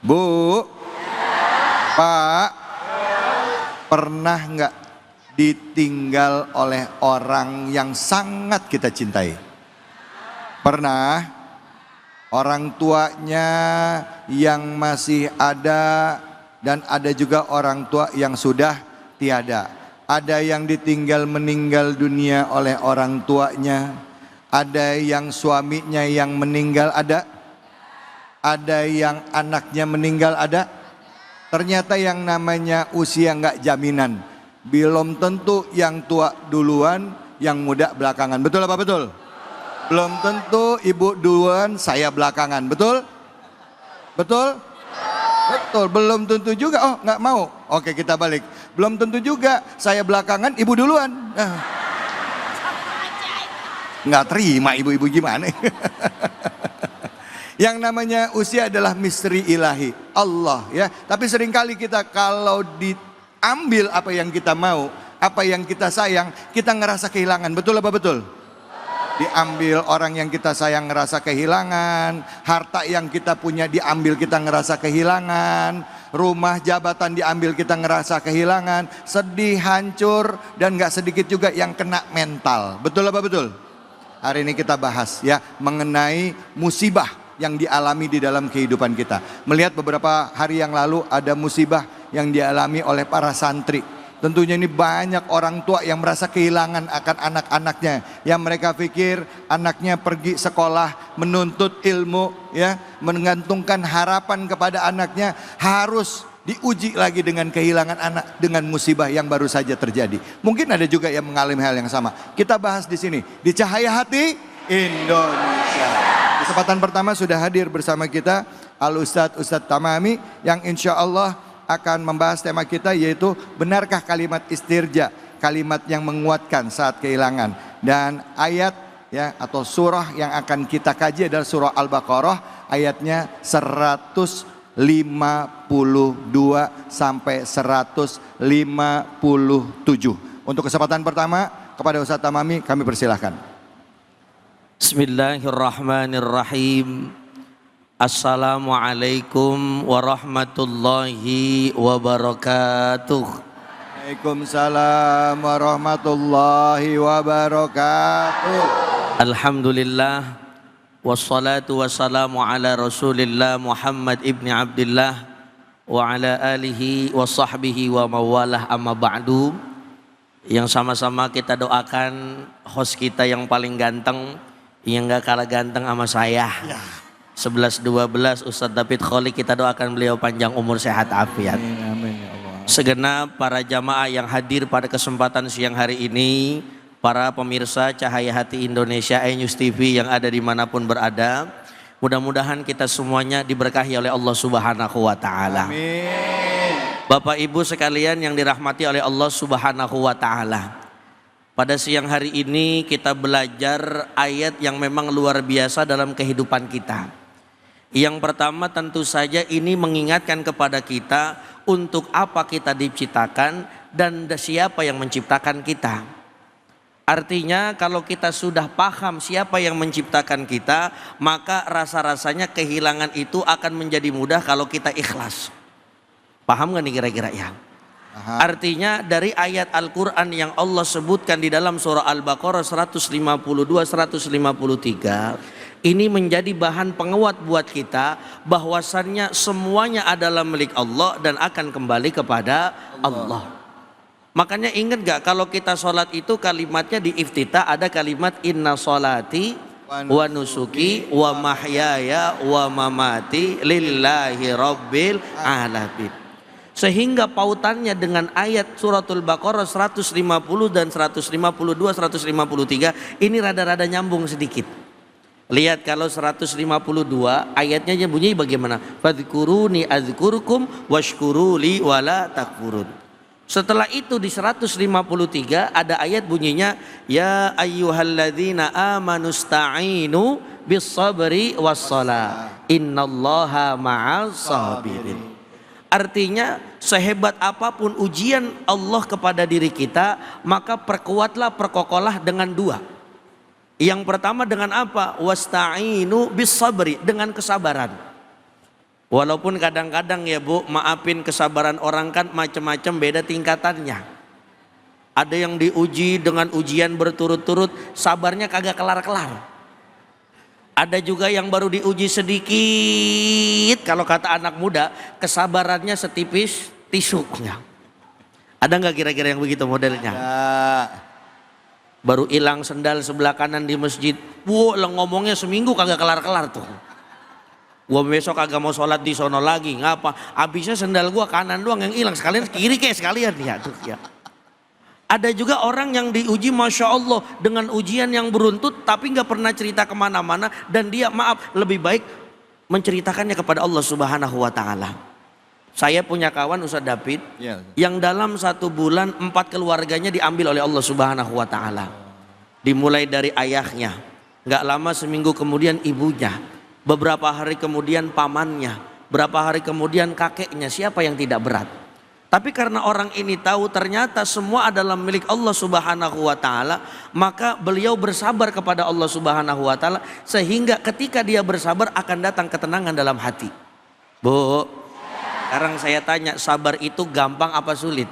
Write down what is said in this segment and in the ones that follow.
Bu, Pak, pernah nggak ditinggal oleh orang yang sangat kita cintai? Pernah. Orang tuanya yang masih ada dan ada juga orang tua yang sudah tiada. Ada yang ditinggal meninggal dunia oleh orang tuanya. Ada yang suaminya yang meninggal, ada yang anaknya meninggal, ada. Ternyata yang namanya usia nggak jaminan. Belum tentu yang tua duluan, yang muda belakangan. Betul apa betul? Belum tentu ibu duluan, saya belakangan. Betul? Betul? Betul. Belum tentu juga. Oh, nggak mau. Oke, kita balik. Belum tentu juga saya belakangan, ibu duluan. Nggak terima ibu-ibu gimana? Yang namanya usia adalah misteri ilahi Allah ya. Tapi seringkali kita kalau diambil apa yang kita mau, apa yang kita sayang, kita ngerasa kehilangan. Betul apa betul? Diambil orang yang kita sayang ngerasa kehilangan, harta yang kita punya diambil kita ngerasa kehilangan, rumah jabatan diambil kita ngerasa kehilangan, sedih, hancur, dan gak sedikit juga yang kena mental. Betul apa betul? Hari ini kita bahas ya mengenai musibah yang dialami di dalam kehidupan kita. Melihat beberapa hari yang lalu ada musibah yang dialami oleh para santri. Tentunya ini banyak orang tua yang merasa kehilangan akan anak-anaknya. Yang mereka pikir anaknya pergi sekolah menuntut ilmu ya, menggantungkan harapan kepada anaknya, harus diuji lagi dengan kehilangan anak, dengan musibah yang baru saja terjadi. Mungkin ada juga yang mengalami hal yang sama. Kita bahas di sini di Cahaya Hati Indonesia. Kesempatan pertama sudah hadir bersama kita Al-Ustadz Tamami yang insya Allah akan membahas tema kita, yaitu benarkah kalimat istirja, kalimat yang menguatkan saat kehilangan. Dan ayat ya atau surah yang akan kita kaji adalah surah Al-Baqarah, ayatnya 152 sampai 157. Untuk kesempatan pertama kepada Ustadz Tamami kami persilahkan. Bismillahirrahmanirrahim. Assalamualaikum warahmatullahi wabarakatuh. Waalaikumsalam warahmatullahi wabarakatuh. Alhamdulillah wassalatu wassalamu ala Rasulillah Muhammad ibni Abdillah wa ala alihi wa sahbihi wa mawalah, amma ba'du. Yang sama-sama kita doakan host kita yang paling ganteng, yang gak kalah ganteng sama saya ya. 11-12 Ustadz David Kholi, kita doakan beliau panjang umur, sehat afiat. Amin, amin ya Allah. Segenap para jamaah yang hadir pada kesempatan siang hari ini, para pemirsa Cahaya Hati Indonesia iNews TV yang ada dimanapun berada, mudah-mudahan kita semuanya diberkahi oleh Allah Subhanahu wa Ta'ala. Amin. Bapak Ibu sekalian yang dirahmati oleh Allah Subhanahu wa Ta'ala, pada siang hari ini kita belajar ayat yang memang luar biasa dalam kehidupan kita. Yang pertama tentu saja ini mengingatkan kepada kita untuk apa kita diciptakan dan siapa yang menciptakan kita. Artinya kalau kita sudah paham siapa yang menciptakan kita, maka rasa-rasanya kehilangan itu akan menjadi mudah kalau kita ikhlas. Paham gak nih kira-kira ya? Artinya dari ayat Al-Quran yang Allah sebutkan di dalam surah Al-Baqarah 152-153, ini menjadi bahan penguat buat kita bahwasannya semuanya adalah milik Allah dan akan kembali kepada Allah. Makanya ingat gak kalau kita sholat itu kalimatnya di iftitah ada kalimat inna sholati wa nusuki wa mahyaya wa mamati lillahi rabbil alamin. Sehingga pautannya dengan ayat suratul Baqarah 150 dan 152, 153 ini rada-rada nyambung sedikit. Lihat kalau 152 ayatnya bunyi bagaimana? Fadhkuruni azkurkum washkuruli wala takfurun. Setelah itu di 153 ada ayat bunyinya ya ayyuhalladzina amanusta'inu bis sabri was shalah innallaha ma'as sabirin. Artinya sehebat apapun ujian Allah kepada diri kita, maka perkuatlah, perkokolah dengan dua. Yang pertama dengan apa? Wasta'inu bis sabri, dengan kesabaran. Walaupun kadang-kadang ya Bu, maafin, kesabaran orang kan macam-macam, beda tingkatannya. Ada yang diuji dengan ujian berturut-turut, sabarnya kagak kelar-kelar. Ada juga yang baru diuji sedikit, kalau kata anak muda, kesabarannya setipis tisu. Ada nggak kira-kira yang begitu modelnya? Ya. Baru hilang sendal sebelah kanan di masjid, ngomongnya seminggu kagak kelar-kelar tuh. Gua besok kagak mau sholat di sono lagi, ngapa? Habisnya sendal gua kanan doang yang hilang, sekalian kiri kayak sekalian ya tuh ya. Ada juga orang yang diuji Masya Allah dengan ujian yang beruntut tapi nggak pernah cerita kemana-mana, dan dia maaf lebih baik menceritakannya kepada Allah Subhanahu Wa Taala. Saya punya kawan Ustaz David Ya. yang dalam 1 bulan 4 keluarganya diambil oleh Allah Subhanahu Wa Taala. Dimulai dari ayahnya, nggak lama seminggu kemudian ibunya, beberapa hari kemudian pamannya, berapa hari kemudian kakeknya. Siapa yang tidak berat? Tapi karena orang ini tahu ternyata semua adalah milik Allah Subhanahu Wa Taala, maka beliau bersabar kepada Allah Subhanahu Wa Taala, sehingga ketika dia bersabar akan datang ketenangan dalam hati. Bu, sekarang saya tanya, sabar itu gampang apa sulit?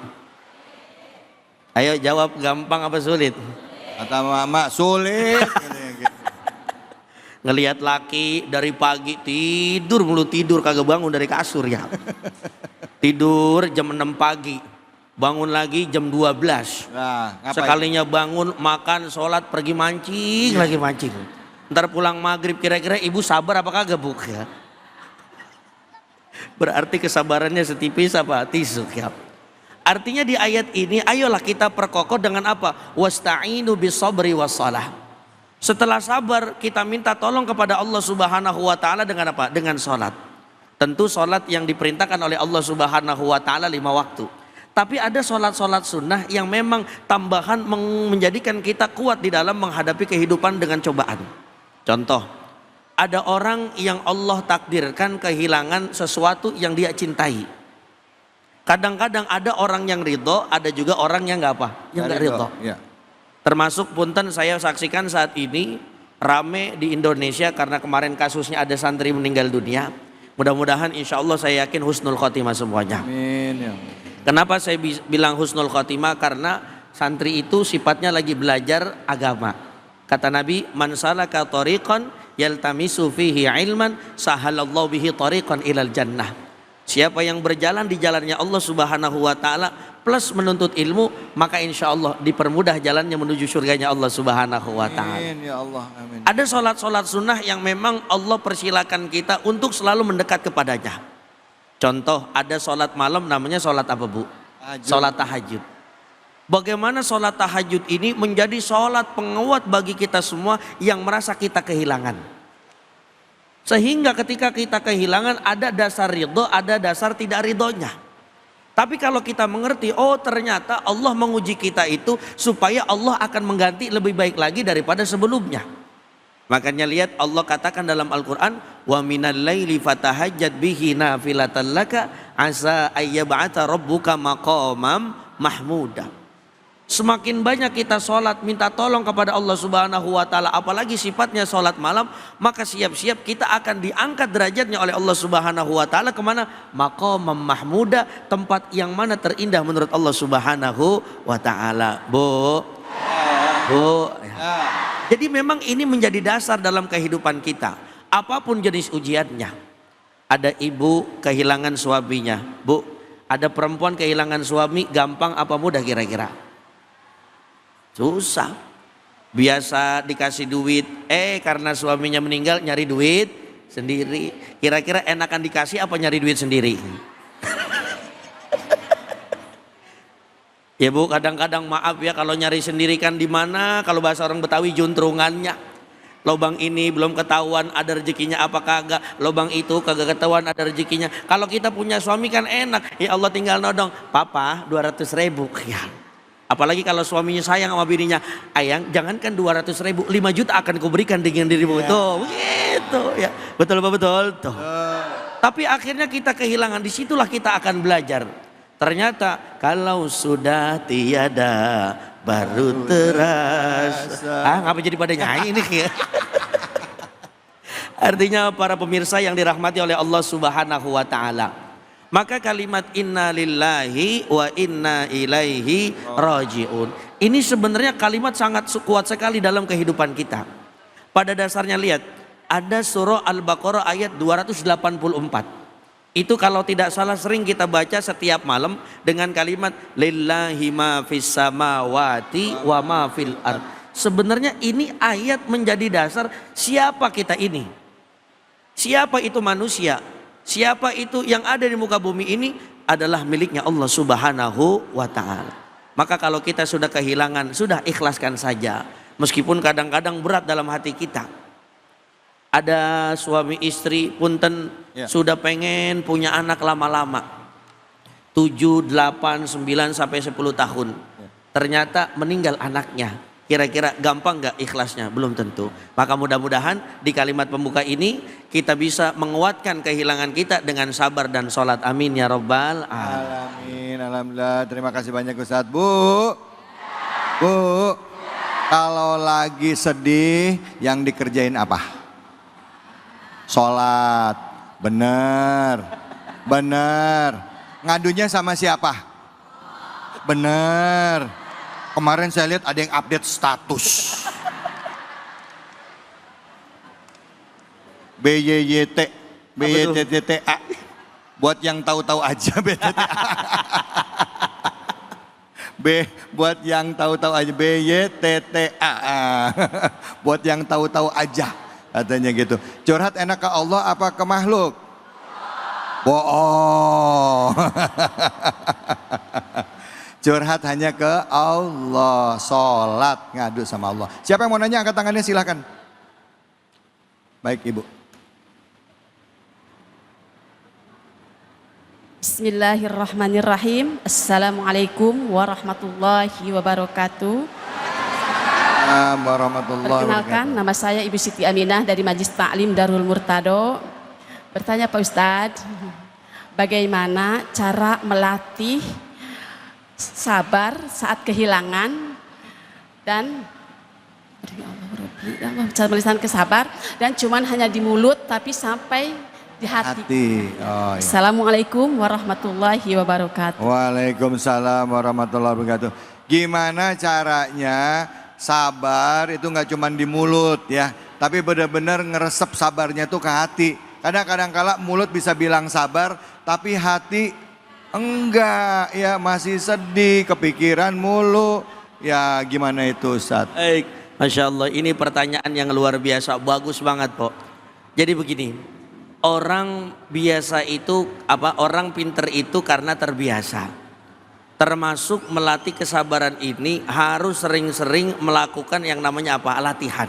Ayo jawab, gampang apa sulit? Kata mama sulit. Ngelihat laki dari pagi tidur mulu, tidur kagak bangun dari kasur ya. Tidur jam 6 pagi, bangun lagi jam 12. Nah, ngapain? Sekalinya bangun, makan, sholat, pergi mancing, lagi mancing. Ntar pulang maghrib, kira-kira ibu sabar apa kagak Bu? Ya. Berarti kesabarannya setipis apa? Tisu ya. Artinya di ayat ini, ayolah kita perkokoh dengan apa? Wasta'inu bis-sabri was-shalah. Setelah sabar, kita minta tolong kepada Allah Subhanahu Wa Taala dengan apa? Dengan sholat. Tentu sholat yang diperintahkan oleh Allah Subhanahu Wa Taala 5 waktu. Tapi ada sholat-sholat sunnah yang memang tambahan menjadikan kita kuat di dalam menghadapi kehidupan dengan cobaan. Contoh, ada orang yang Allah takdirkan kehilangan sesuatu yang dia cintai. Kadang-kadang ada orang yang ridho, ada juga orang yang nggak apa, yang nggak ridho. Ya. Termasuk punten saya saksikan saat ini rame di Indonesia karena kemarin kasusnya ada santri meninggal dunia. Mudah-mudahan insya Allah saya yakin husnul khotimah semuanya. Amin. Ya. Kenapa saya bilang husnul khotimah? Karena santri itu sifatnya lagi belajar agama. Kata Nabi, man salaka tariqan yaltamisu fihi ilman sahalallahu bihi tariqan ilal jannah. Siapa yang berjalan di jalannya Allah Subhanahu Wa Taala plus menuntut ilmu, maka insya Allah dipermudah jalannya menuju surganya Allah Subhanahu Wa Taala. Amin ya Allah. Amin. Ada sholat-sholat sunnah yang memang Allah persilakan kita untuk selalu mendekat kepadanya. Contoh, ada sholat malam namanya sholat apa Bu? Sholat tahajud. Bagaimana sholat tahajud ini menjadi sholat penguat bagi kita semua yang merasa kita kehilangan. Sehingga ketika kita kehilangan ada dasar ridho, ada dasar tidak ridhonya. Tapi kalau kita mengerti, oh ternyata Allah menguji kita itu supaya Allah akan mengganti lebih baik lagi daripada sebelumnya. Makanya lihat Allah katakan dalam Al-Quran, wa minal laili fatahajjat bihi nafilatan laka asa ayyab'ata rabbuka maqamam mahmuda. Semakin banyak kita sholat minta tolong kepada Allah Subhanahu Wa Taala, apalagi sifatnya sholat malam, maka siap-siap kita akan diangkat derajatnya oleh Allah Subhanahu Wa Taala kemana? Maqamam mahmuda, tempat yang mana terindah menurut Allah Subhanahu Wa Taala. Bu. Jadi memang ini menjadi dasar dalam kehidupan kita. Apapun jenis ujiannya. Ada ibu kehilangan suaminya. Bu, ada perempuan kehilangan suami, gampang apa mudah kira-kira? Susah. Biasa dikasih duit, karena suaminya meninggal nyari duit sendiri. Kira-kira enakan dikasih apa nyari duit sendiri? Ya Bu, kadang-kadang maaf ya kalau nyari sendiri kan di mana, kalau bahasa orang Betawi juntrungannya. Lobang ini belum ketahuan ada rezekinya apa kagak, lobang itu kagak ketahuan ada rezekinya. Kalau kita punya suami kan enak, ya Allah tinggal nodong, papa 200.000 ya. Apalagi kalau suaminya sayang sama bininya, ayang jangankan 200.000, 5 juta akan kuberikan dengan dirimu. Tuh begitu ya, betul apa betul tuh. Tapi akhirnya kita kehilangan, disitulah kita akan belajar. Ternyata kalau sudah tiada baru terasa. Ngapa jadi pada nyanyi ini ya? Artinya para pemirsa yang dirahmati oleh Allah Subhanahu wa taala. Maka kalimat inna lillahi wa inna ilaihi rajiun. Ini sebenarnya kalimat sangat kuat sekali dalam kehidupan kita. Pada dasarnya lihat, ada surah Al-Baqarah ayat 284. Itu kalau tidak salah sering kita baca setiap malam dengan kalimat lillahi ma fis samawati wa ma fil ard. Sebenarnya ini ayat menjadi dasar siapa kita ini. Siapa itu manusia? Siapa itu yang ada di muka bumi ini adalah miliknya Allah Subhanahu wa taala. Maka kalau kita sudah kehilangan, sudah ikhlaskan saja. Meskipun kadang-kadang berat dalam hati kita. Ada suami istri punten sudah pengen punya anak lama-lama 7, 8, 9 sampai 10 tahun. Ternyata meninggal anaknya. Kira-kira gampang gak ikhlasnya? Belum tentu. Maka mudah-mudahan di kalimat pembuka ini kita bisa menguatkan kehilangan kita dengan sabar dan sholat. Amin ya rabbal alamin. Alhamdulillah. Terima kasih banyak Ustadz. Bu, kalau lagi sedih yang dikerjain apa? Sholat, bener. Ngadunya sama siapa? Bener. Kemarin saya lihat ada yang update status. BYTTA. Buat yang tahu-tahu aja BTTA. Buat yang tahu-tahu aja BYTTA. Buat yang tahu-tahu aja. Katanya gitu. Curhat enak ke Allah apa ke makhluk? Bohong. Curhat hanya ke Allah. Sholat ngadu sama Allah. Siapa yang mau nanya angkat tangannya silahkan. Baik Ibu. Bismillahirrahmanirrahim. Assalamualaikum warahmatullahi wabarakatuh. Perkenalkan, nama saya Ibu Siti Aminah dari Majelis Ta'lim Darul Murtado. Bertanya Pak Ustadz, bagaimana cara melatih sabar saat kehilangan dan cara melisan kesabar dan cuman hanya di mulut tapi sampai di hati. Oh, iya. Assalamualaikum warahmatullahi wabarakatuh. Waalaikumsalam warahmatullahi wabarakatuh. Gimana caranya sabar itu nggak cuma di mulut ya, tapi benar-benar ngeresep sabarnya tuh ke hati. Kadang-kadang kala mulut bisa bilang sabar, tapi hati enggak ya, masih sedih, kepikiran mulu. Ya gimana itu Ustaz? Baik, Masya Allah, ini pertanyaan yang luar biasa, bagus banget Pok. Jadi begini, orang biasa itu orang pinter itu karena terbiasa. Termasuk melatih kesabaran ini harus sering-sering melakukan yang namanya latihan.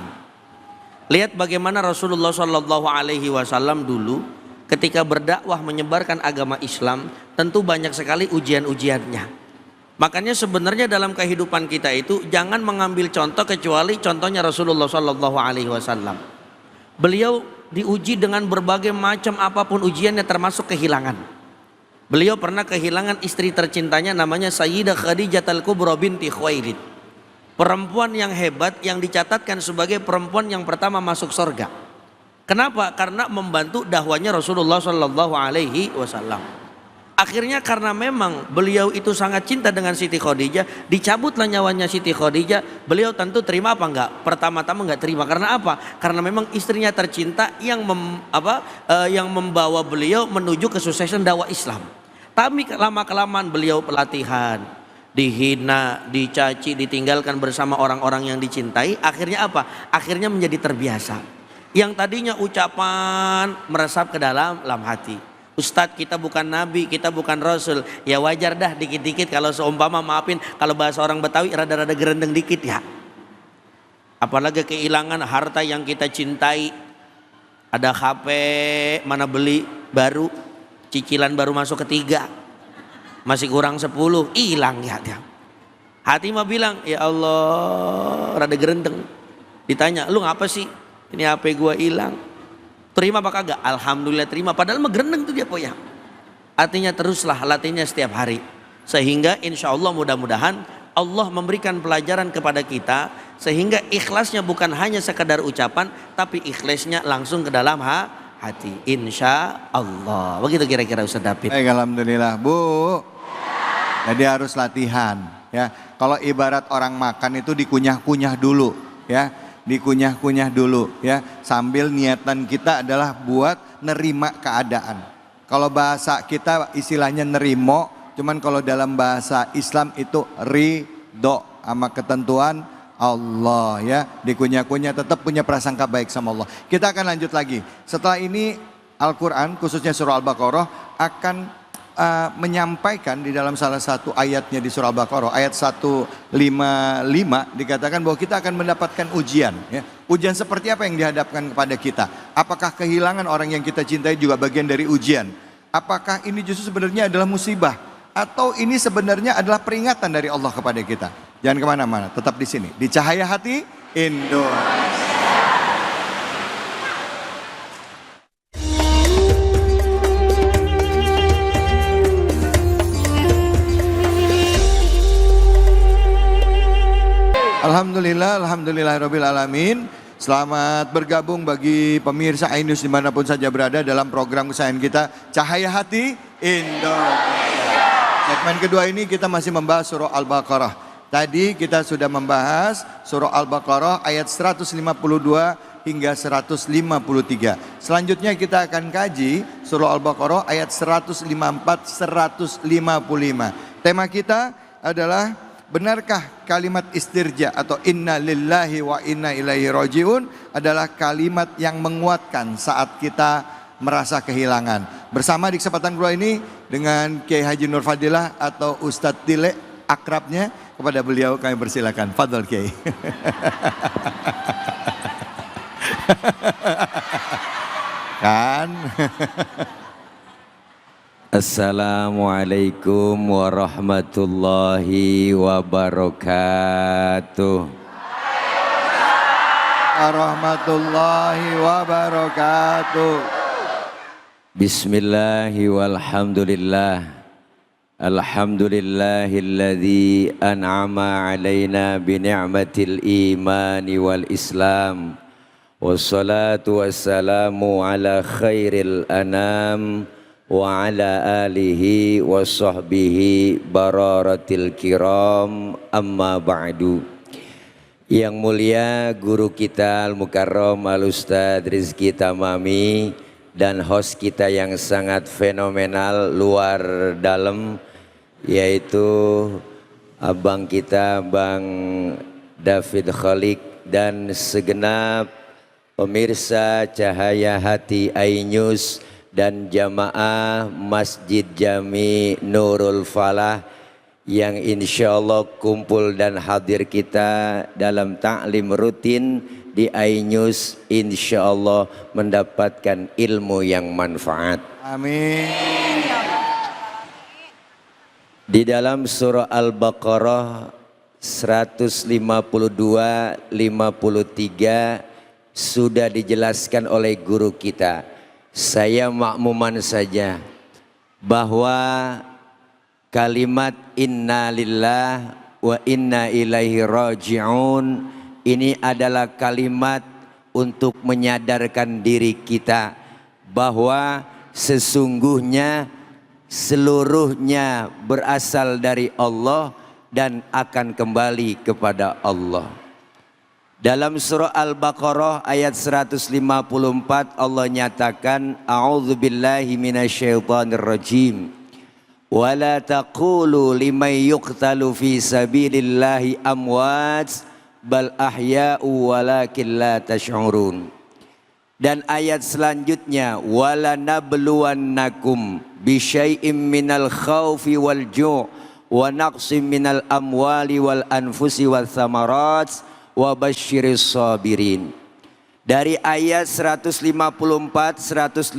Lihat bagaimana Rasulullah Shallallahu Alaihi Wasallam dulu ketika berdakwah menyebarkan agama Islam, tentu banyak sekali ujian-ujiannya. Makanya sebenarnya dalam kehidupan kita itu jangan mengambil contoh kecuali contohnya Rasulullah Shallallahu Alaihi Wasallam. Beliau diuji dengan berbagai macam apapun ujiannya, termasuk kehilangan. Beliau pernah kehilangan istri tercintanya namanya Sayyidah Khadijah Al-Kubra binti Khuwailid. Perempuan yang hebat yang dicatatkan sebagai perempuan yang pertama masuk surga. Kenapa? Karena membantu dakwahnya Rasulullah Shallallahu Alaihi Wasallam. Akhirnya karena memang beliau itu sangat cinta dengan Siti Khadijah, dicabutlah nyawanya Siti Khadijah. Beliau tentu terima apa enggak? Pertama-tama enggak terima. Karena apa? Karena memang istrinya tercinta yang membawa beliau menuju kesuksesan dakwah Islam. Tapi lama-kelamaan beliau pelatihan, dihina, dicaci, ditinggalkan bersama orang-orang yang dicintai. Akhirnya apa? Akhirnya menjadi terbiasa. Yang tadinya ucapan meresap ke dalam hati. Ustadz, kita bukan nabi, kita bukan rasul. Ya wajar dah dikit-dikit kalau seumpama, maafin kalau bahasa orang Betawi rada-rada gerendeng dikit ya. Apalagi kehilangan harta yang kita cintai. Ada HP mana beli baru, cicilan baru masuk ketiga, masih kurang 10, hilang ya. Hati mah bilang, ya Allah, rada gerendeng. Ditanya, lu ngapa sih? Ini HP gua hilang. Terima apa kagak? Alhamdulillah terima. Padahal mah gerendeng tuh dia po ya. Artinya teruslah latihnya setiap hari. Sehingga insya Allah mudah-mudahan Allah memberikan pelajaran kepada kita sehingga ikhlasnya bukan hanya sekedar ucapan, tapi ikhlasnya langsung ke dalam hati. Insya Allah. Begitu kira-kira Ustaz David. Baik, alhamdulillah Bu. Jadi harus latihan ya. Kalau ibarat orang makan itu dikunyah-kunyah dulu ya, dikunyah-kunyah dulu ya. Sambil niatan kita adalah buat nerima keadaan. Kalau bahasa kita istilahnya nerimo, cuman kalau dalam bahasa Islam itu ridho sama ketentuan Allah ya. Dikunyah-kunyah tetap punya prasangka baik sama Allah. Kita akan lanjut lagi. Setelah ini Al-Quran khususnya surah Al-Baqarah akan menyampaikan di dalam salah satu ayatnya di surah Al-Baqarah ayat 155 dikatakan bahwa kita akan mendapatkan ujian ya. Ujian seperti apa yang dihadapkan kepada kita? Apakah kehilangan orang yang kita cintai juga bagian dari ujian? Apakah ini justru sebenarnya adalah musibah? Atau ini sebenarnya adalah peringatan dari Allah kepada kita? Jangan kemana-mana, tetap di sini di Cahaya Hati Indonesia. Alhamdulillah, alhamdulillahirabbil alamin. Selamat bergabung bagi pemirsa iNews dimanapun saja berada dalam program kesayangan kita Cahaya Hati Indonesia. Segmen kedua ini kita masih membahas surah Al-Baqarah. Tadi kita sudah membahas surah Al-Baqarah ayat 152 hingga 153. Selanjutnya kita akan kaji surah Al-Baqarah ayat 154-155. Tema kita adalah benarkah kalimat istirja atau inna lillahi wa inna ilaihi rajiun adalah kalimat yang menguatkan saat kita merasa kehilangan. Bersama di kesempatan kedua ini dengan Kiai Haji Nur Fadilah atau Ustadz Tile akrabnya, kepada beliau kami persilakan. Fadhol Kiai. Kan? Assalamualaikum warahmatullahi wabarakatuh. Warahmatullahi wabarakatuh. Bismillahi walhamdulillah. Alhamdulillahilladzi an'ama alaina bi ni'matil imani wal islam. Wassalatu wassalamu ala khairil anam wa ala alihi wa sahbihi bararatil kiram, amma ba'du. Yang mulia guru kita Al-Mukarram Al-Ustadz Rizky Tamami dan host kita yang sangat fenomenal luar dalam, yaitu abang kita Bang David Khalik dan segenap pemirsa Cahaya Hati iNews dan jamaah Masjid Jami Nurul Falah yang insya Allah kumpul dan hadir kita dalam taklim rutin di iNews, insya Allah mendapatkan ilmu yang manfaat. Amin. Di dalam surah Al-Baqarah 152-53 sudah dijelaskan oleh guru kita. Saya makmuman saja bahwa kalimat inna lillah wa inna ilaihi raji'un ini adalah kalimat untuk menyadarkan diri kita bahwa sesungguhnya seluruhnya berasal dari Allah dan akan kembali kepada Allah. Dalam surah Al-Baqarah ayat 154 Allah nyatakan a'udzubillahi minasyaitonirrajim wala taqulu liman yuqtalu fi sabilillahi amwat bal ahya'u walakin la tash'urun. Dan ayat selanjutnya wala nabluwannakum bisyai'im minal khaufi wal ju' wa naqsim minal amwali wal anfusi wal thamarat wa basyiris sabirin. Dari ayat 154 155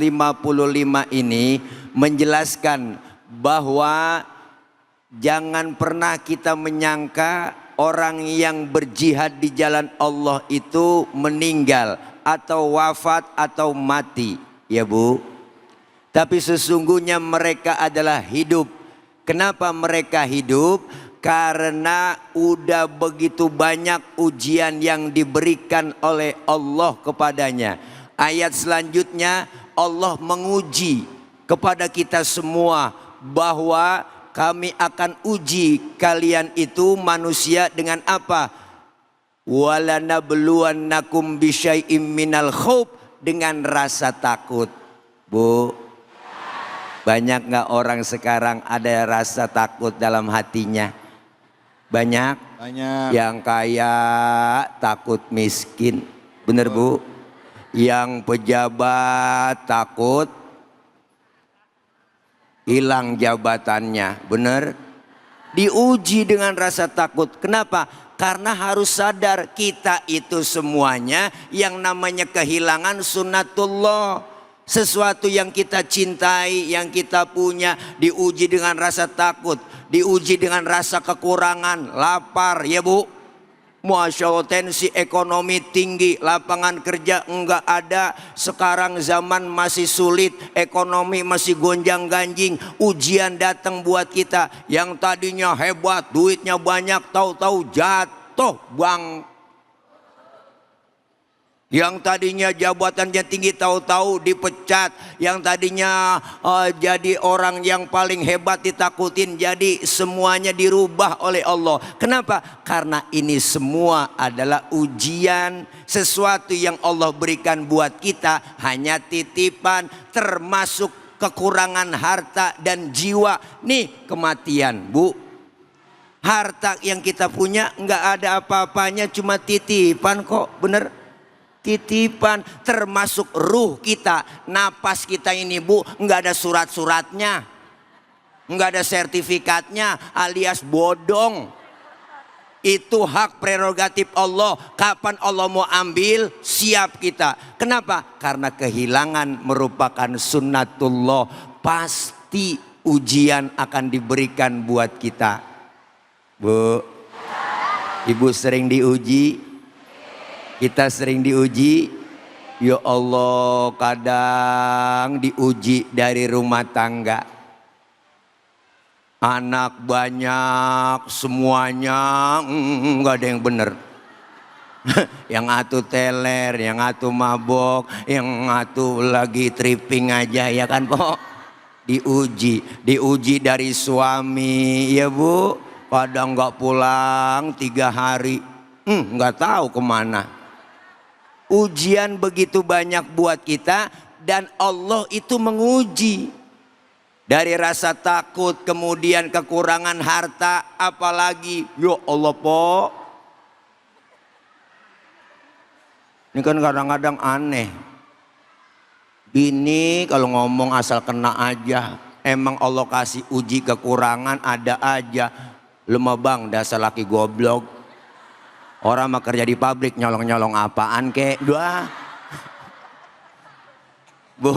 ini menjelaskan bahwa jangan pernah kita menyangka orang yang berjihad di jalan Allah itu meninggal atau wafat atau mati, ya Bu. Tapi sesungguhnya mereka adalah hidup. Kenapa mereka hidup? Karena udah begitu banyak ujian yang diberikan oleh Allah kepadanya. Ayat selanjutnya Allah menguji kepada kita semua bahwa kami akan uji kalian itu manusia dengan apa? Walanabluwannakum bisyai'im minal khauf, dengan rasa takut. Bu, banyak nggak orang sekarang ada rasa takut dalam hatinya? Banyak. Banyak. Yang kaya takut miskin, bener Bu? Yang pejabat takut hilang jabatannya, bener? Diuji dengan rasa takut. Kenapa? Karena harus sadar kita itu semuanya yang namanya kehilangan sunnatullah. Sesuatu yang kita cintai, yang kita punya, diuji dengan rasa takut, diuji dengan rasa kekurangan, lapar, ya Bu. Masya Allah, tensi ekonomi tinggi, lapangan kerja enggak ada. Sekarang zaman masih sulit, ekonomi masih gonjang ganjing. Ujian datang buat kita. Yang tadinya hebat, duitnya banyak, tahu-tahu jatuh bang. Yang tadinya jabatannya tinggi, tahu-tahu dipecat. Yang tadinya jadi orang yang paling hebat ditakutin, jadi semuanya dirubah oleh Allah. Kenapa? Karena ini semua adalah ujian. Sesuatu yang Allah berikan buat kita hanya titipan, termasuk kekurangan harta dan jiwa. Nih kematian, Bu. Harta yang kita punya nggak ada apa-apanya, cuma titipan kok, bener? Titipan, termasuk ruh kita, napas kita ini Bu, nggak ada surat-suratnya, nggak ada sertifikatnya, alias bodong. Itu hak prerogatif Allah. Kapan Allah mau ambil, siap kita. Kenapa? Karena kehilangan merupakan sunnatullah. Pasti ujian akan diberikan buat kita. Bu, Ibu sering diuji? Kita sering diuji. Ya Allah, kadang diuji dari rumah tangga. Anak banyak, semuanya nggak ada yang bener. Yang atu teler, yang atu mabok, yang atu lagi tripping aja, ya kan Pok? Diuji dari suami, ya Bu. Kadang nggak pulang 3 hari, nggak tahu kemana. Ujian begitu banyak buat kita, dan Allah itu menguji. Dari rasa takut, kemudian kekurangan harta, apalagi ya Allah Po. Ini kan kadang-kadang aneh. Ini kalau ngomong asal kena aja. Emang Allah kasih uji kekurangan ada aja. Lemah bang, dasar laki goblok. Orang mah kerja di pabrik, nyolong-nyolong apaan kek? Dua. Bu,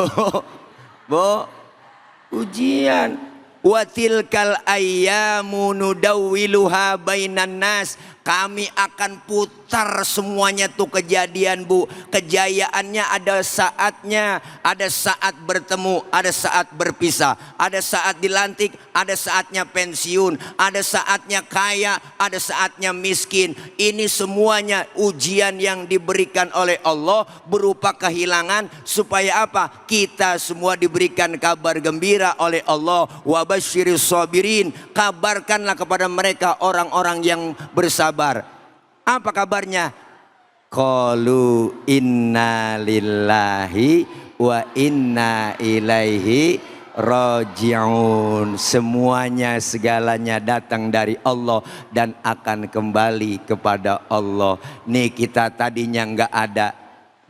ujian. Wa tilkal ayyamu nudawwiluha bainan nas. Kami akan putar semuanya tuh kejadian Bu. Kejayaannya ada saatnya, ada saat bertemu, ada saat berpisah, ada saat dilantik, ada saatnya pensiun, ada saatnya kaya, ada saatnya miskin. Ini semuanya ujian yang diberikan oleh Allah berupa kehilangan, supaya apa? Kita semua diberikan kabar gembira oleh Allah. Wa basyiris sabirin, kabarkanlah kepada mereka orang-orang yang bersabar. Apa kabarnya? Qalu inna lillahi wa inna ilaihi raji'un. Semuanya, segalanya datang dari Allah dan akan kembali kepada Allah. Nih kita tadinya nggak ada,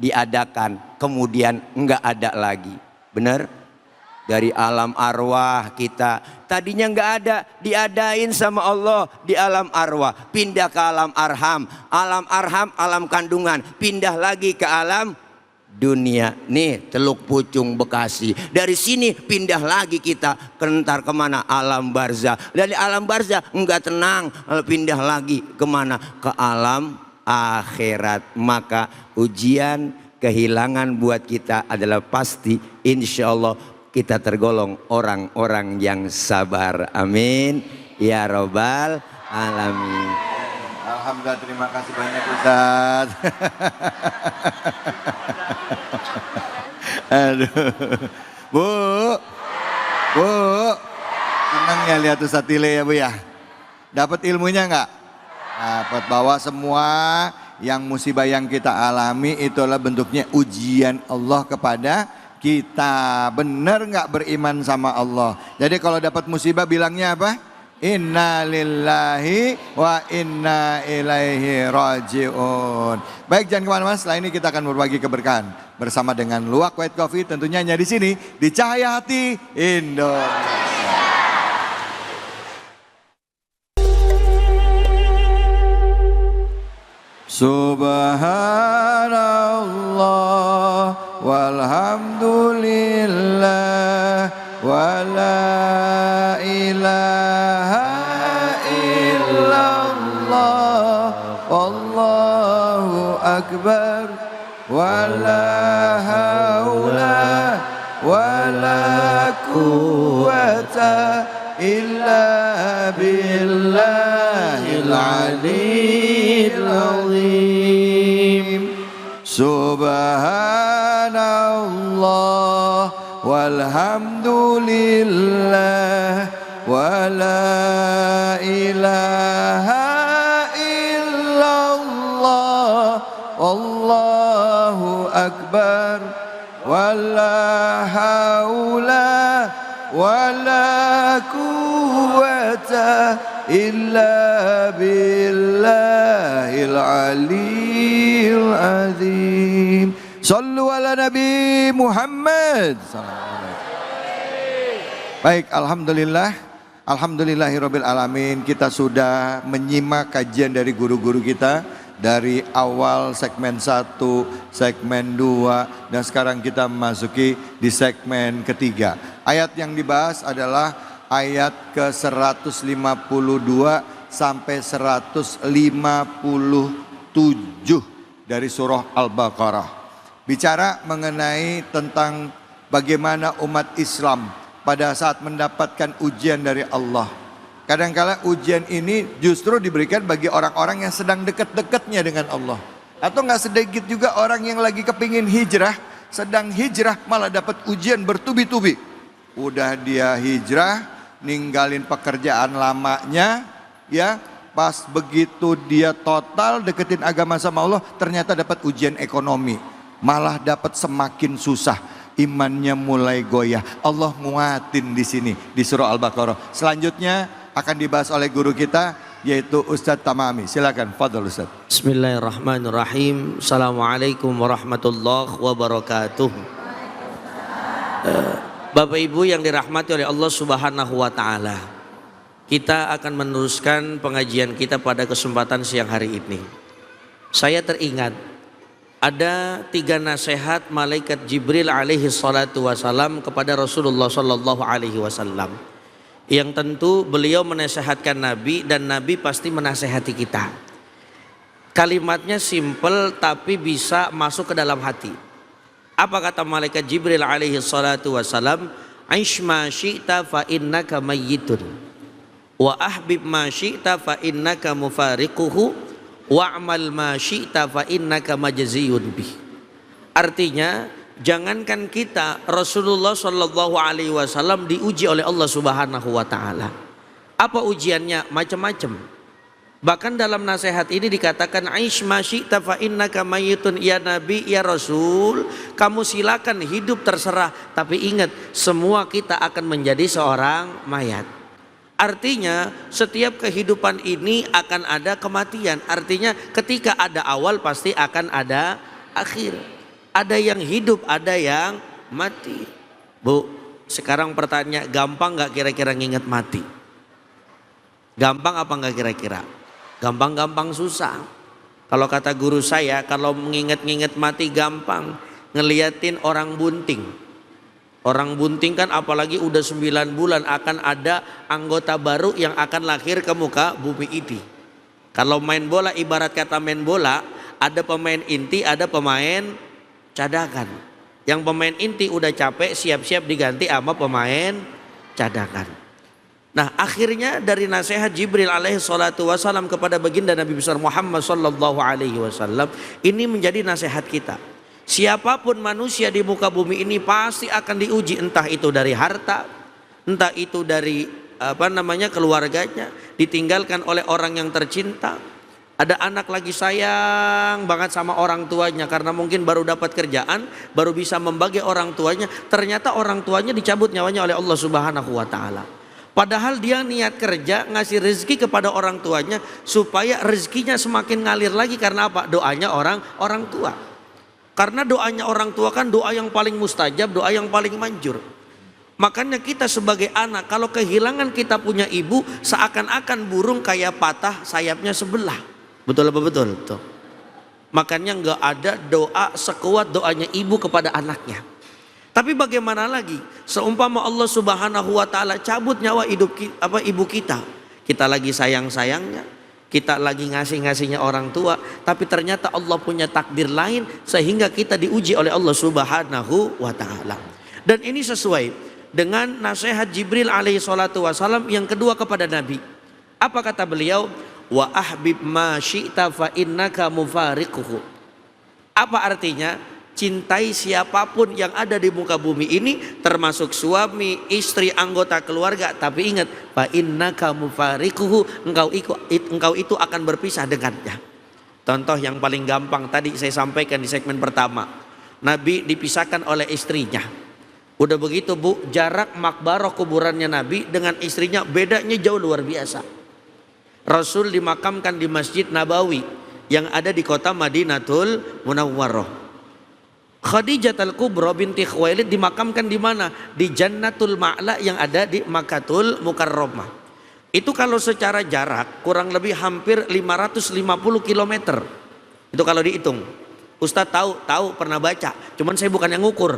diadakan, kemudian nggak ada lagi. Bener? Dari alam arwah kita tadinya nggak ada, diadain sama Allah di alam arwah, pindah ke alam arham, alam kandungan, pindah lagi ke alam dunia. Nih Teluk Pucung Bekasi, dari sini pindah lagi kita kentar kemana? Alam barzah. Dari alam barzah nggak tenang, pindah lagi kemana? Ke alam akhirat. Maka ujian kehilangan buat kita adalah pasti, insya Allah kita tergolong orang-orang yang sabar. Amin ya robbal alamin. Alhamdulillah, terima kasih banyak Ustaz. Aduh. Bu. Bu. Senang ya lihat Ustaz Tile ya Bu ya. Dapat ilmunya enggak? Dapat, bahwa semua yang musibah yang kita alami itulah bentuknya ujian Allah kepada kita. Benar nggak beriman sama Allah? Jadi kalau dapat musibah bilangnya apa? Inna lillahi wa inna ilaihi raji'un. Baik, jangan kemana-mana. Setelah ini kita akan berbagi keberkahan bersama dengan Luwak White Coffee, tentunya hanya di sini di Cahaya Hati Indonesia. Subhanallah walhamdulillah wa la ilaha illallah wallahu akbar wa la hawla wa la quwwata illa billahil aliyyil azim. Subhanallah walhamdulillah wa la ilaha illallah wallahu akbar wa la hawla wa la quwwata illa billahil aliyyil azim. Sallu ala Nabi Muhammad. Baik, alhamdulillah. Alhamdulillahirabbil alamin. Kita sudah menyimak kajian dari guru-guru kita dari awal segmen 1, segmen 2, dan sekarang kita memasuki di segmen ketiga. Ayat yang dibahas adalah ayat ke-152 sampai 157 dari surah Al-Baqarah. Bicara mengenai tentang bagaimana umat Islam pada saat mendapatkan ujian dari Allah. Kadangkala ujian ini justru diberikan bagi orang-orang yang sedang dekat-dekatnya dengan Allah. Atau nggak sedikit juga orang yang lagi kepingin hijrah, sedang hijrah malah dapat ujian bertubi-tubi. Udah dia hijrah, ninggalin pekerjaan lamanya, ya, pas begitu dia total deketin agama sama Allah, ternyata dapat ujian ekonomi, malah dapat semakin susah, imannya mulai goyah. Allah nguatin di sini di surah Al-Baqarah. Selanjutnya akan dibahas oleh guru kita, yaitu Ustadz Tamami. Silakan, fadhol Ustadz. Bismillahirrahmanirrahim. Assalamualaikum warahmatullahi wabarakatuh. Bapak Ibu yang dirahmati oleh Allah Subhanahu wa taala. Kita akan meneruskan pengajian kita pada kesempatan siang hari ini. Saya teringat ada 3 nasihat malaikat Jibril alaihi salatu wasalam kepada Rasulullah sallallahu alaihi wasallam. Yang tentu beliau menasihatkan Nabi dan Nabi pasti menasihati kita. Kalimatnya simple tapi bisa masuk ke dalam hati. Apa kata malaikat Jibril alaihi salatu wasalam? Aish ma syi'ta fa innaka mayyitun wa ahbib ma syi'ta fa innaka mufariquhu wa'mal ma syi'ta fa innaka majziyun bih. Artinya, jangankan kita, Rasulullah Shallallahu Alaihi Wasallam diuji oleh Allah Subhanahu Wa Taala. Apa ujiannya? Macam-macam. Bahkan dalam nasihat ini dikatakan Aish ma syi'ta fa innaka mayyitun. Ya Nabi, ya Rasul, kamu silakan hidup terserah, tapi ingat semua kita akan menjadi seorang mayat. Artinya setiap kehidupan ini akan ada kematian. Artinya ketika ada awal pasti akan ada akhir. Ada yang hidup, ada yang mati. Bu, sekarang pertanyaan, gampang gak kira-kira nginget mati? Gampang apa gak kira-kira? Gampang-gampang susah. Kalau kata guru saya, kalau mengingat-ingat mati gampang. Ngeliatin orang bunting. Orang bunting kan apalagi udah 9 bulan akan ada anggota baru yang akan lahir ke muka bumi ini. Kalau main bola, ibarat kata main bola, ada pemain inti, ada pemain cadangan. Yang pemain inti udah capek, siap-siap diganti sama pemain cadangan. Nah, akhirnya dari nasihat Jibril alaihi salatu wasallam kepada baginda Nabi besar Muhammad sallallahu alaihi wasallam, ini menjadi nasihat kita. Siapapun manusia di muka bumi ini pasti akan diuji, entah itu dari harta, entah itu dari keluarganya, ditinggalkan oleh orang yang tercinta. Ada anak lagi sayang banget sama orang tuanya karena mungkin baru dapat kerjaan, baru bisa membagi orang tuanya, ternyata orang tuanya dicabut nyawanya oleh Allah Subhanahu wa taala. Padahal dia niat kerja ngasih rezeki kepada orang tuanya supaya rezekinya semakin ngalir lagi, karena apa? Doanya orang tua. Karena doanya orang tua kan doa yang paling mustajab, doa yang paling manjur. Makanya kita sebagai anak, kalau kehilangan kita punya ibu, seakan-akan burung kayak patah sayapnya sebelah. Betul apa betul? Tuh. Makanya nggak ada doa sekuat doanya ibu kepada anaknya. Tapi bagaimana lagi? Seumpama Allah Subhanahu wa taala cabut nyawa ibu kita. Kita lagi sayang-sayangnya, kita lagi ngasih-ngasihnya orang tua, tapi ternyata Allah punya takdir lain sehingga kita diuji oleh Allah Subhanahu wa taala. Dan ini sesuai dengan nasihat Jibril alaihi salatu wasallam yang kedua kepada Nabi. Apa kata beliau? Wa ahbib ma syi'ta fa innaka mufariquhu. Apa artinya? Cintai siapapun yang ada di muka bumi ini, termasuk suami, istri, anggota keluarga, tapi ingat, fa innaka mufariquhu, engkau itu akan berpisah dengannya. Contoh yang paling gampang tadi saya sampaikan di segmen pertama. Nabi dipisahkan oleh istrinya. Udah begitu Bu, jarak makbarah kuburannya Nabi dengan istrinya bedanya jauh luar biasa. Rasul dimakamkan di Masjid Nabawi yang ada di kota Madinatul Munawwarah. Khadijah Al-Kubra binti Khuwailid dimakamkan di mana? Di Jannatul Ma'la yang ada di Makkatul Mukarramah. Itu kalau secara jarak kurang lebih hampir 550 km. Itu kalau dihitung. Ustadz tahu pernah baca, cuman saya bukan yang ngukur.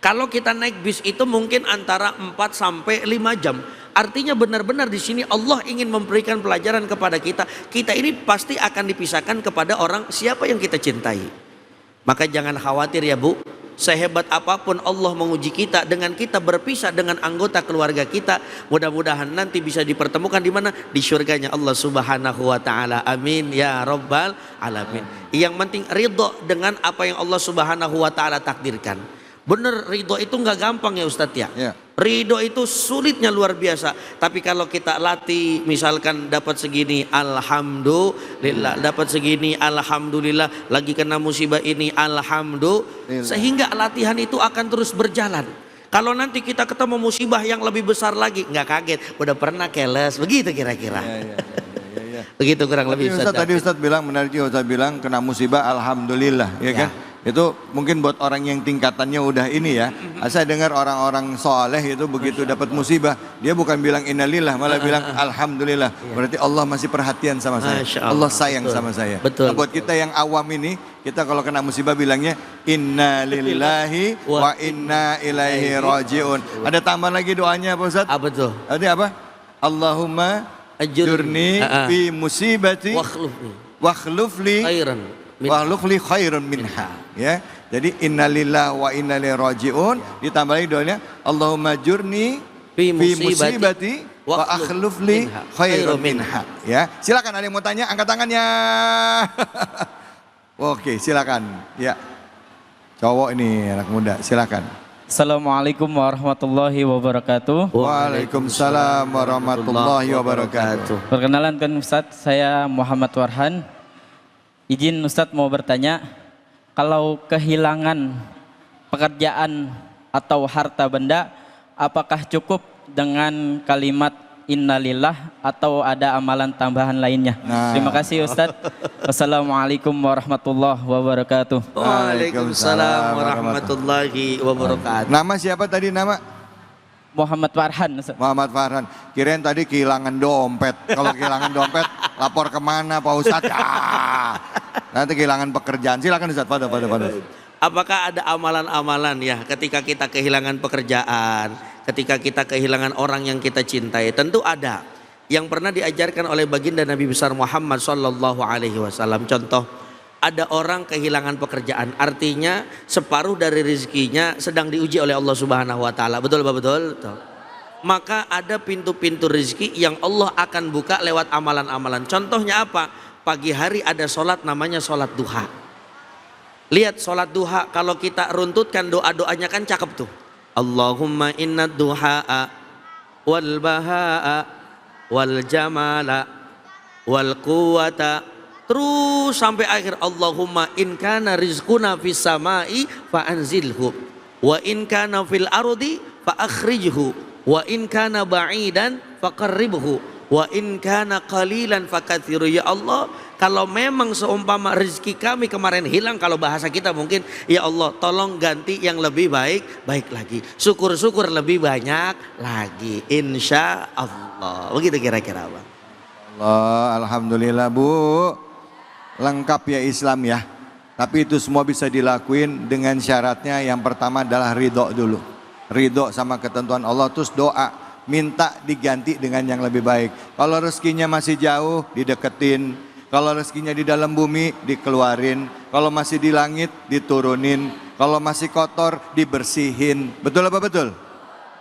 Kalau kita naik bis itu mungkin antara 4 sampai 5 jam. Artinya benar-benar di sini Allah ingin memberikan pelajaran kepada kita. Kita ini pasti akan dipisahkan kepada orang siapa yang kita cintai. Maka jangan khawatir ya Bu. Sehebat apapun Allah menguji kita, dengan kita berpisah dengan anggota keluarga kita, mudah-mudahan nanti bisa dipertemukan di mana? Di surganya Allah Subhanahu wa taala. Amin ya rabbal alamin. Yang penting ridho dengan apa yang Allah Subhanahu wa taala takdirkan. Bener, ridho itu nggak gampang ya Ustadz ya. Ridho itu sulitnya luar biasa. Tapi kalau kita latih, misalkan dapat segini, alhamdulillah. Dapat segini, alhamdulillah. Lagi kena musibah ini, alhamdulillah. Sehingga latihan itu akan terus berjalan. Kalau nanti kita ketemu musibah yang lebih besar lagi, nggak kaget. Udah pernah keles, begitu kira-kira. Begitu kurang lebih. Tadi Ustadz bilang, benar juga Ustadz bilang, kena musibah, alhamdulillah, ya kan? Itu mungkin buat orang yang tingkatannya udah ini ya. Saya dengar orang-orang soleh itu begitu dapat musibah, dia bukan bilang innalillah, malah bilang alhamdulillah. Berarti Allah masih perhatian sama saya. Allah sayang sama saya. Nah, buat kita yang awam ini, kita kalau kena musibah bilangnya innalillahi wa inna ilaihi rajiun. Ada tambah lagi doanya Pak Ustadz? Apa tuh? Ada apa? Allahumma ajurni fi musibati wakhlufli khairan minha. Ya, jadi innalillah wa inna ilaihi rajiun, ditambah lagi doanya Allahumma jurni fi musibati wa akhlufli khairan minha. Ya, silakan ada yang mau tanya, angkat tangannya. Oke, silakan. Ya, cowok ini anak muda, silakan. Assalamualaikum warahmatullahi wabarakatuh. Waalaikumsalam warahmatullahi wabarakatuh. Perkenalan kan Ustadz, saya Muhammad Warhan. Izin Ustadz mau bertanya, kalau kehilangan pekerjaan atau harta benda, apakah cukup dengan kalimat innalillah atau ada amalan tambahan lainnya? Terima kasih Ustadz. Wassalamualaikum warahmatullahi wabarakatuh. Waalaikumsalam warahmatullahi wabarakatuh. Nama siapa tadi nama? Muhammad Farhan. Muhammad Farhan. Kirain tadi kehilangan dompet. Kalau kehilangan dompet, lapor kemana Pak Ustadz? Nanti kehilangan pekerjaan. Silakan Ustadz. Pada. Apakah ada amalan-amalan ya ketika kita kehilangan pekerjaan, ketika kita kehilangan orang yang kita cintai? Tentu ada. Yang pernah diajarkan oleh baginda Nabi besar Muhammad sallallahu alaihi wasallam. Contoh, ada orang kehilangan pekerjaan, artinya separuh dari rezekinya sedang diuji oleh Allah Subhanahu wa taala. Betul Pak? Betul. maka ada pintu-pintu rezeki yang Allah akan buka lewat amalan-amalan. Contohnya apa? Pagi hari ada sholat namanya sholat duha. Lihat sholat duha, kalau kita runtutkan doa-doanya kan cakep tuh. Allahumma inna duha'a wal baha'a wal jamala wal quwata, terus sampai akhir. Allahumma in kana rizquna fis samai fa anzilhu wa in kana fil ardi fa akhrijhu wa in kana ba'idan faqarribhu wa in kana qalilan fakatsiru. Ya Allah, kalau memang seumpama rezeki kami kemarin hilang, kalau bahasa kita mungkin, ya Allah tolong ganti yang lebih baik lagi, syukur-syukur lebih banyak lagi, insya Allah. Begitu kira-kira Bang. Allah, alhamdulillah Bu, lengkap ya Islam ya. Tapi itu semua bisa dilakuin dengan syaratnya. Yang pertama adalah ridho dulu, ridho sama ketentuan Allah, terus doa, minta diganti dengan yang lebih baik. Kalau rezekinya masih jauh, dideketin. Kalau rezekinya di dalam bumi, dikeluarin. Kalau masih di langit, diturunin. Kalau masih kotor, dibersihin. Betul apa betul?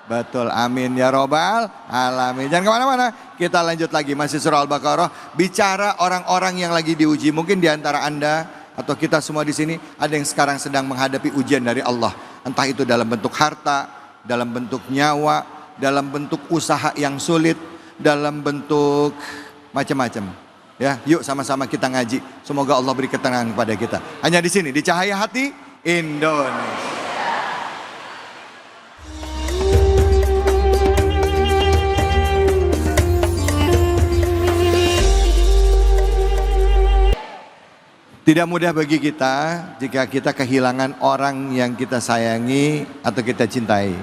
Betul, amin ya robbal alamin. Jangan kemana-mana, kita lanjut lagi, masih surah Al-Baqarah. Bicara orang-orang yang lagi diuji. Mungkin di antara Anda atau kita semua di sini ada yang sekarang sedang menghadapi ujian dari Allah. Entah itu dalam bentuk harta, dalam bentuk nyawa, dalam bentuk usaha yang sulit, dalam bentuk macam-macam. Ya, yuk sama-sama kita ngaji. Semoga Allah beri ketenangan kepada kita. Hanya di sini, di Cahaya Hati Indonesia. Tidak mudah bagi kita jika kita kehilangan orang yang kita sayangi atau kita cintai.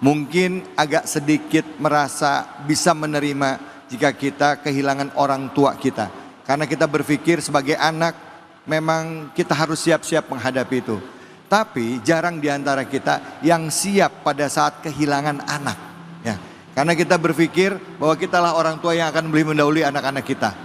Mungkin agak sedikit merasa bisa menerima jika kita kehilangan orang tua kita. Karena kita berpikir sebagai anak memang kita harus siap-siap menghadapi itu. Tapi jarang di antara kita yang siap pada saat kehilangan anak. Ya. Karena kita berpikir bahwa kitalah orang tua yang akan lebih mendahului anak-anak kita.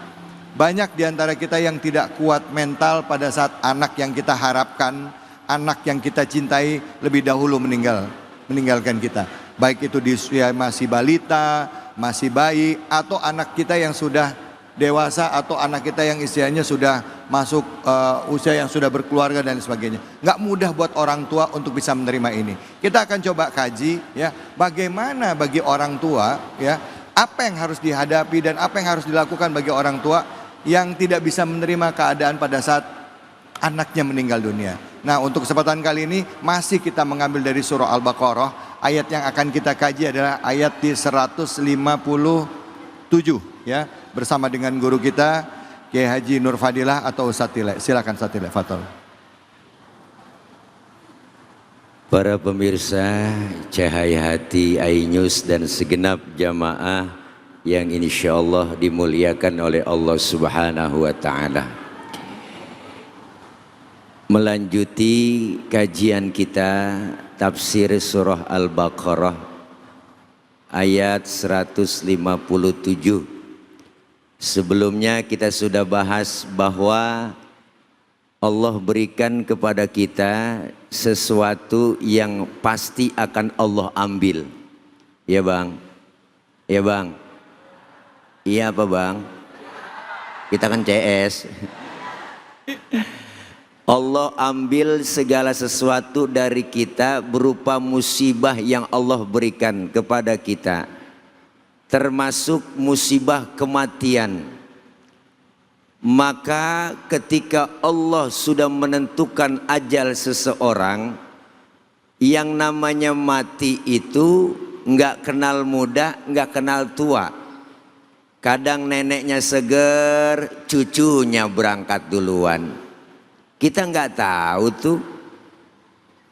Banyak di antara kita yang tidak kuat mental pada saat anak yang kita harapkan, anak yang kita cintai lebih dahulu meninggalkan kita. Baik itu di usia masih balita, masih bayi, atau anak kita yang sudah dewasa, atau anak kita yang istilahnya sudah masuk usia yang sudah berkeluarga dan sebagainya. Nggak mudah buat orang tua untuk bisa menerima ini. Kita akan coba kaji ya, bagaimana bagi orang tua ya, apa yang harus dihadapi dan apa yang harus dilakukan bagi orang tua yang tidak bisa menerima keadaan pada saat anaknya meninggal dunia. Nah, untuk kesempatan kali ini masih kita mengambil dari surah Al-Baqarah. Ayat yang akan kita kaji adalah ayat di 157 ya, bersama dengan guru kita Kiai Haji Nur Fadilah atau Ustaz Tile. Silakan Ustaz Tile, fadhol. Para pemirsa Cahaya Hati iNews dan segenap jamaah yang insya Allah dimuliakan oleh Allah Subhanahu wa Ta'ala. Melanjuti kajian kita tafsir surah Al-Baqarah ayat 157. Sebelumnya kita sudah bahas bahwa Allah berikan kepada kita sesuatu yang pasti akan Allah ambil. Ya Bang? Ya Bang? Iya apa Bang? Kita kan CS. Allah ambil segala sesuatu dari kita berupa musibah yang Allah berikan kepada kita. Termasuk musibah kematian. Maka ketika Allah sudah menentukan ajal seseorang, yang namanya mati itu nggak kenal muda, nggak kenal tua. Kadang neneknya seger, cucunya berangkat duluan. Kita nggak tahu tuh.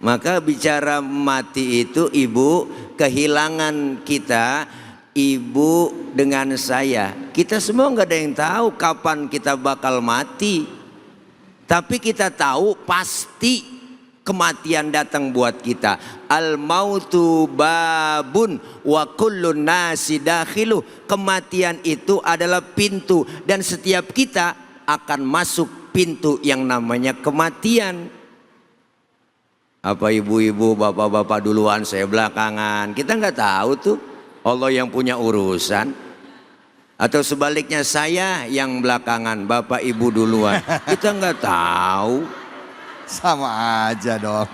Maka bicara mati itu ibu, kehilangan kita, ibu dengan saya. Kita semua nggak ada yang tahu kapan kita bakal mati. Tapi kita tahu pasti kematian datang buat kita. Al mautu babun wa kullun nasi dakhilu. Kematian itu adalah pintu dan setiap kita akan masuk pintu yang namanya kematian. Apa ibu-ibu, bapak-bapak duluan, saya belakangan. Kita nggak tahu tuh. Allah yang punya urusan. Atau sebaliknya saya yang belakangan, bapak ibu duluan. Kita nggak tahu. Sama aja dong.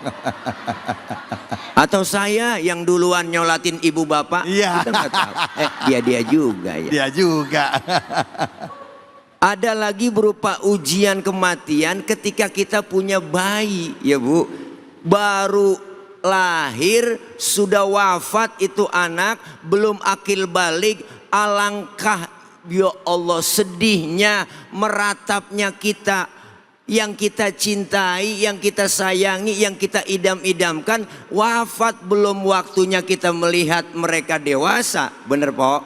Atau saya yang duluan nyolatin ibu bapak. Iya. Kita nggak tahu. Dia juga ya. Dia juga. Ada lagi berupa ujian kematian ketika kita punya bayi, ya Bu. Baru lahir sudah wafat itu anak, belum akil balik, alangkah ya Allah sedihnya, meratapnya kita, yang kita cintai, yang kita sayangi, yang kita idam-idamkan, wafat belum waktunya kita melihat mereka dewasa. Bener Pok?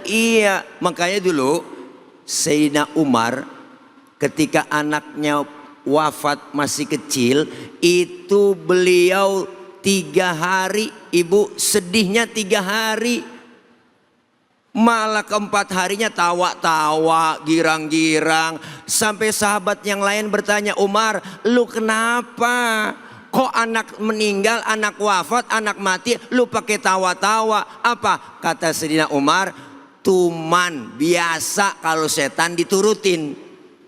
Iya, makanya dulu Sayyidina Umar ketika anaknya wafat masih kecil, itu beliau 3 hari, ibu sedihnya 3 hari. Malah keempat harinya tawa-tawa, girang-girang. Sampai sahabat yang lain bertanya, Umar, lu kenapa? Kok anak meninggal, anak wafat, anak mati, lu pakai tawa-tawa? Apa? Kata Sayyidina Umar, tuman biasa kalau setan diturutin.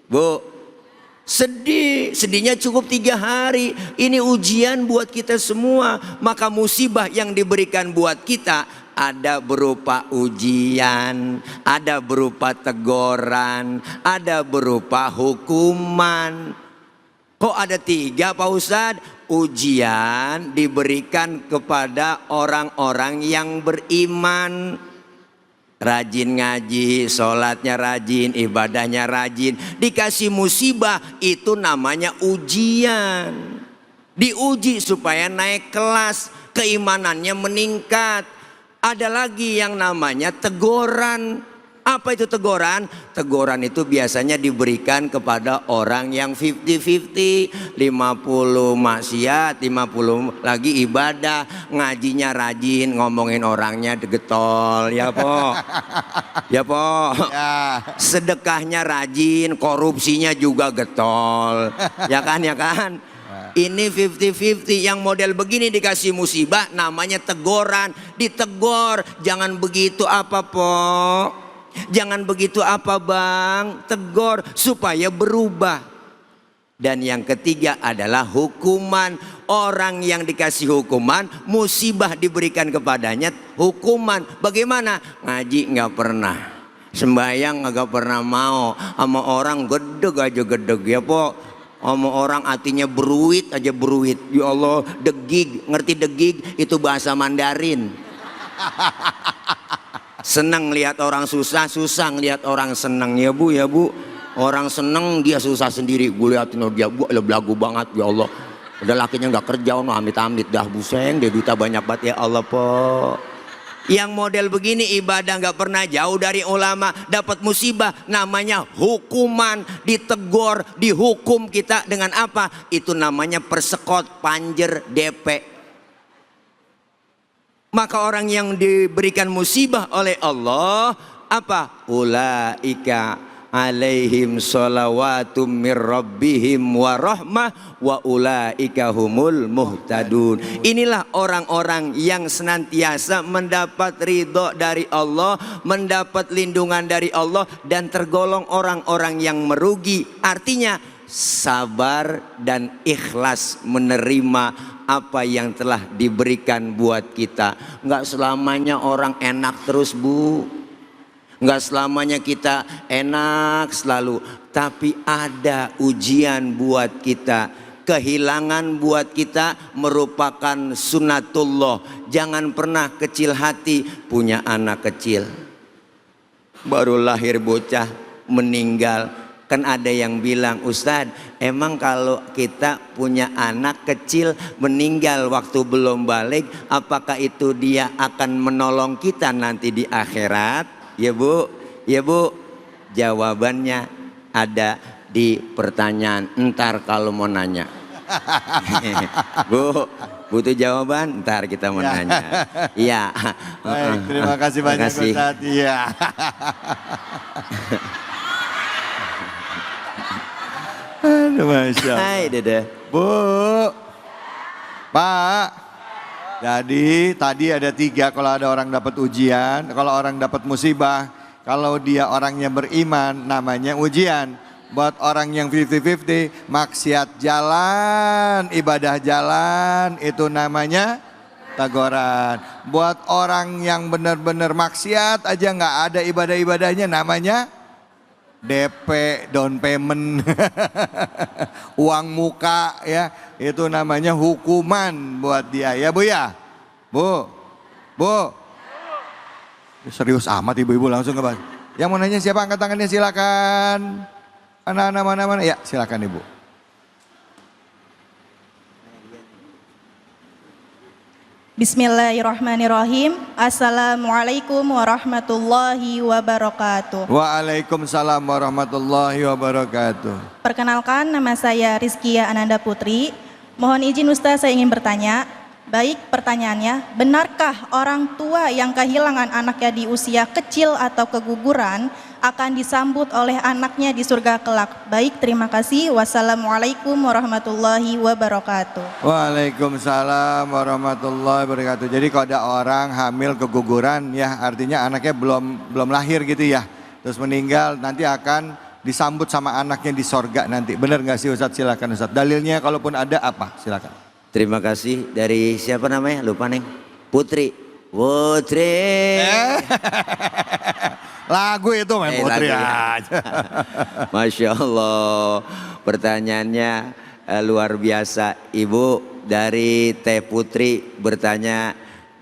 Bu, sedihnya cukup 3 hari. Ini ujian buat kita semua. Maka musibah yang diberikan buat kita ada berupa ujian, ada berupa teguran, ada berupa hukuman. Kok ada 3 Pak Ustadz? Ujian diberikan kepada orang-orang yang beriman. Rajin ngaji, sholatnya rajin, ibadahnya rajin. Dikasih musibah, itu namanya ujian. Diuji supaya naik kelas, keimanannya meningkat. Ada lagi yang namanya teguran. Apa itu teguran? Teguran itu biasanya diberikan kepada orang yang 50-50. 50 maksiat, 50 lagi ibadah. Ngajinya rajin, ngomongin orangnya getol. Ya Po? Ya Po? Ya. Sedekahnya rajin, korupsinya juga getol. Ya kan, ya kan? Ini 50-50, yang model begini dikasih musibah namanya teguran. Ditegor, jangan begitu apa Po? Jangan begitu apa Bang? Tegor supaya berubah. Dan yang ketiga adalah hukuman. Orang yang dikasih hukuman, musibah diberikan kepadanya hukuman. Bagaimana? Ngaji nggak pernah, sembahyang nggak pernah mau, sama orang gedeg aja gedeg ya Po. Sama orang hatinya beruit aja beruit. Ya Allah, degig. Ngerti degig? Itu bahasa Mandarin. Senang lihat orang susah, susah ngelihat orang senang. Ya Bu, ya Bu. Orang senang dia susah sendiri. Gue liatin dia, gue belagu banget ya Allah. Udah lakinya nggak kerja, amit-amit dah buseng. Dia duta banyak banget ya Allah Po. Yang model begini ibadah nggak pernah jauh dari ulama, dapat musibah namanya hukuman, ditegur, dihukum kita dengan apa? Itu namanya persekot, panjer, DP. Maka orang yang diberikan musibah oleh Allah apa? Ulaika alaihim sholawatu mir rabbihim wa rahmah wa ulaika humul muhtadun. Inilah orang-orang yang senantiasa mendapat ridho dari Allah, mendapat lindungan dari Allah, dan tergolong orang-orang yang merugi. Artinya sabar dan ikhlas menerima apa yang telah diberikan buat kita. Enggak selamanya orang enak terus Bu. Enggak selamanya kita enak selalu. Tapi ada ujian buat kita. Kehilangan buat kita merupakan sunnatullah. Jangan pernah kecil hati punya anak kecil. Baru lahir bocah meninggal. Kan ada yang bilang, Ustadz, emang kalau kita punya anak kecil meninggal waktu belum balik, apakah itu dia akan menolong kita nanti di akhirat? Ya Bu, ya Bu. Jawabannya ada di pertanyaan. Ntar kalau mau nanya. Bu, butuh jawaban? Ntar kita mau nanya. Iya. Baik, terima kasih banyak Ustadz. Iya. Aduh, Masya Allah. Hai Dede. Bu, Pak, Jadi tadi ada 3, kalau ada orang dapat ujian, kalau orang dapat musibah, kalau dia orangnya beriman namanya ujian. Buat orang yang 50-50, maksiat jalan, ibadah jalan, itu namanya teguran. Buat orang yang benar-benar maksiat aja nggak ada ibadah-ibadahnya, namanya DP, down payment, uang muka ya, itu namanya hukuman buat dia ya Bu ya. Bu, serius amat ibu-ibu langsung ke Bang. Yang mau nanya siapa, angkat tangannya silakan. Mana, ya silakan Ibu. Bismillahirrahmanirrahim. Assalamualaikum warahmatullahi wabarakatuh. Waalaikumsalam warahmatullahi wabarakatuh. Perkenalkan, nama saya Rizkia Ananda Putri. Mohon izin Ustaz, saya ingin bertanya. Baik, pertanyaannya, benarkah orang tua yang kehilangan anaknya di usia kecil atau keguguran akan disambut oleh anaknya di surga kelak? Baik, terima kasih. Wassalamualaikum warahmatullahi wabarakatuh. Waalaikumsalam warahmatullahi wabarakatuh. Jadi kalau ada orang hamil keguguran ya, artinya anaknya belum lahir gitu ya, terus meninggal, nanti akan disambut sama anaknya di sorga nanti. Benar nggak sih Ustadz? Silakan Ustadz. Dalilnya kalaupun ada apa? Silakan. Terima kasih. Dari siapa namanya? Lupa Neng. Putri. Lagu itu main Putri lagu ya. aja. Masya Allah. Pertanyaannya luar biasa. Ibu dari Teh Putri bertanya,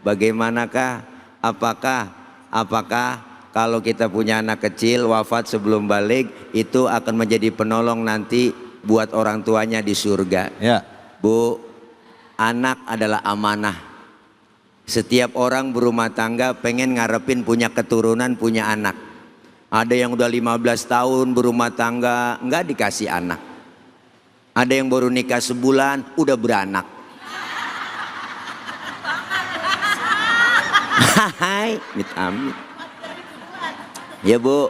bagaimanakah, apakah kalau kita punya anak kecil wafat sebelum balik itu akan menjadi penolong nanti buat orang tuanya di surga? Ya. Bu, anak adalah amanah. Setiap orang berumah tangga pengen ngarepin punya keturunan, punya anak. Ada yang udah 15 tahun berumah tangga nggak dikasih anak. Ada yang baru nikah sebulan udah beranak. Hai, amit-amit. Ya Bu.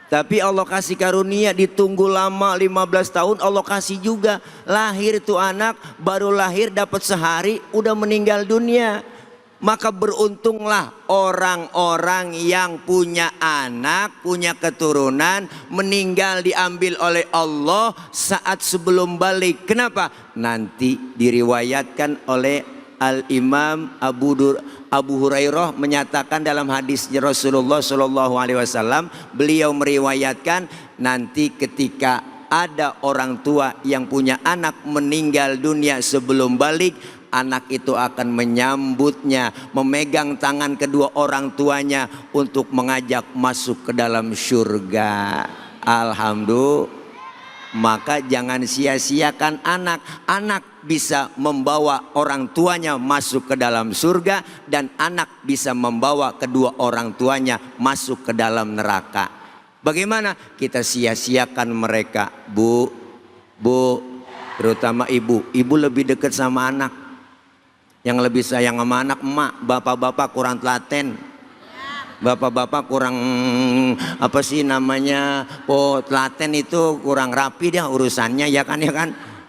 Tapi Allah kasih karunia, ditunggu lama 15 tahun Allah kasih juga. Lahir itu anak, baru lahir dapat sehari udah meninggal dunia. Maka beruntunglah orang-orang yang punya anak, punya keturunan, meninggal diambil oleh Allah saat sebelum balik. Kenapa? Nanti diriwayatkan oleh Al-Imam Abu Hurairah menyatakan dalam hadis Rasulullah SAW, beliau meriwayatkan nanti ketika ada orang tua yang punya anak meninggal dunia sebelum balik, anak itu akan menyambutnya, memegang tangan kedua orang tuanya untuk mengajak masuk ke dalam surga. Alhamdulillah. Maka jangan sia-siakan anak. Anak bisa membawa orang tuanya masuk ke dalam surga, dan anak bisa membawa kedua orang tuanya masuk ke dalam neraka. Bagaimana kita sia-siakan mereka? Bu, terutama ibu lebih dekat sama anak. Yang lebih sayang sama anak emak. Bapak-bapak kurang telaten. Bapak-bapak kurang apa sih namanya, telaten itu kurang rapi dia urusannya, ya kan.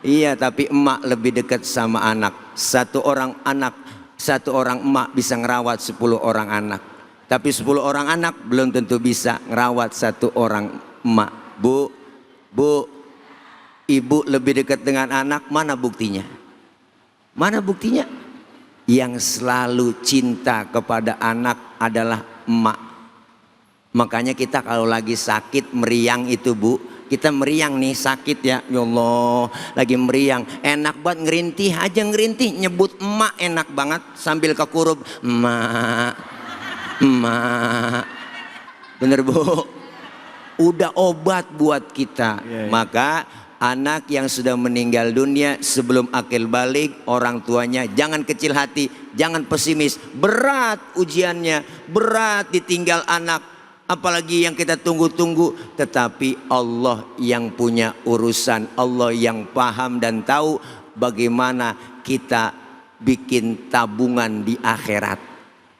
Iya, tapi emak lebih dekat sama anak. Satu orang emak bisa ngerawat 10 orang anak. Tapi 10 orang anak belum tentu bisa ngerawat 1 orang emak. Bu, ibu lebih dekat dengan anak, mana buktinya? Mana buktinya? Yang selalu cinta kepada anak adalah emak. Makanya kita kalau lagi sakit meriang itu Bu, kita meriang nih sakit ya Allah, lagi meriang, enak banget ngerintih aja, nyebut emak enak banget sambil kekurup, emak. Bener Bu, udah obat buat kita. Maka anak yang sudah meninggal dunia sebelum akil balik, orang tuanya jangan kecil hati, jangan pesimis. Berat ujiannya, berat ditinggal anak, apalagi yang kita tunggu-tunggu. Tetapi Allah yang punya urusan, Allah yang paham dan tahu bagaimana kita bikin tabungan di akhirat.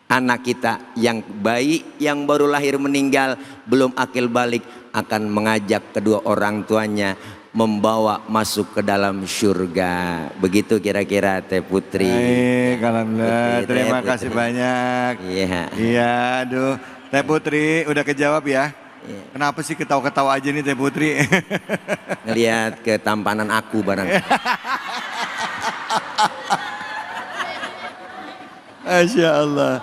Anak kita yang bayi, yang baru lahir meninggal, belum akil balik, akan mengajak kedua orang tuanya membawa masuk ke dalam surga. Begitu kira-kira Teh Putri. Baik, alhamdulillah. Putri, Terima Teh kasih Putri. banyak. Iya. Iya, aduh. Teh Putri udah kejawab ya. Kenapa sih ketawa-ketawa aja nih Teh Putri? Ngelihat ketampanan aku barang. Masya Allah.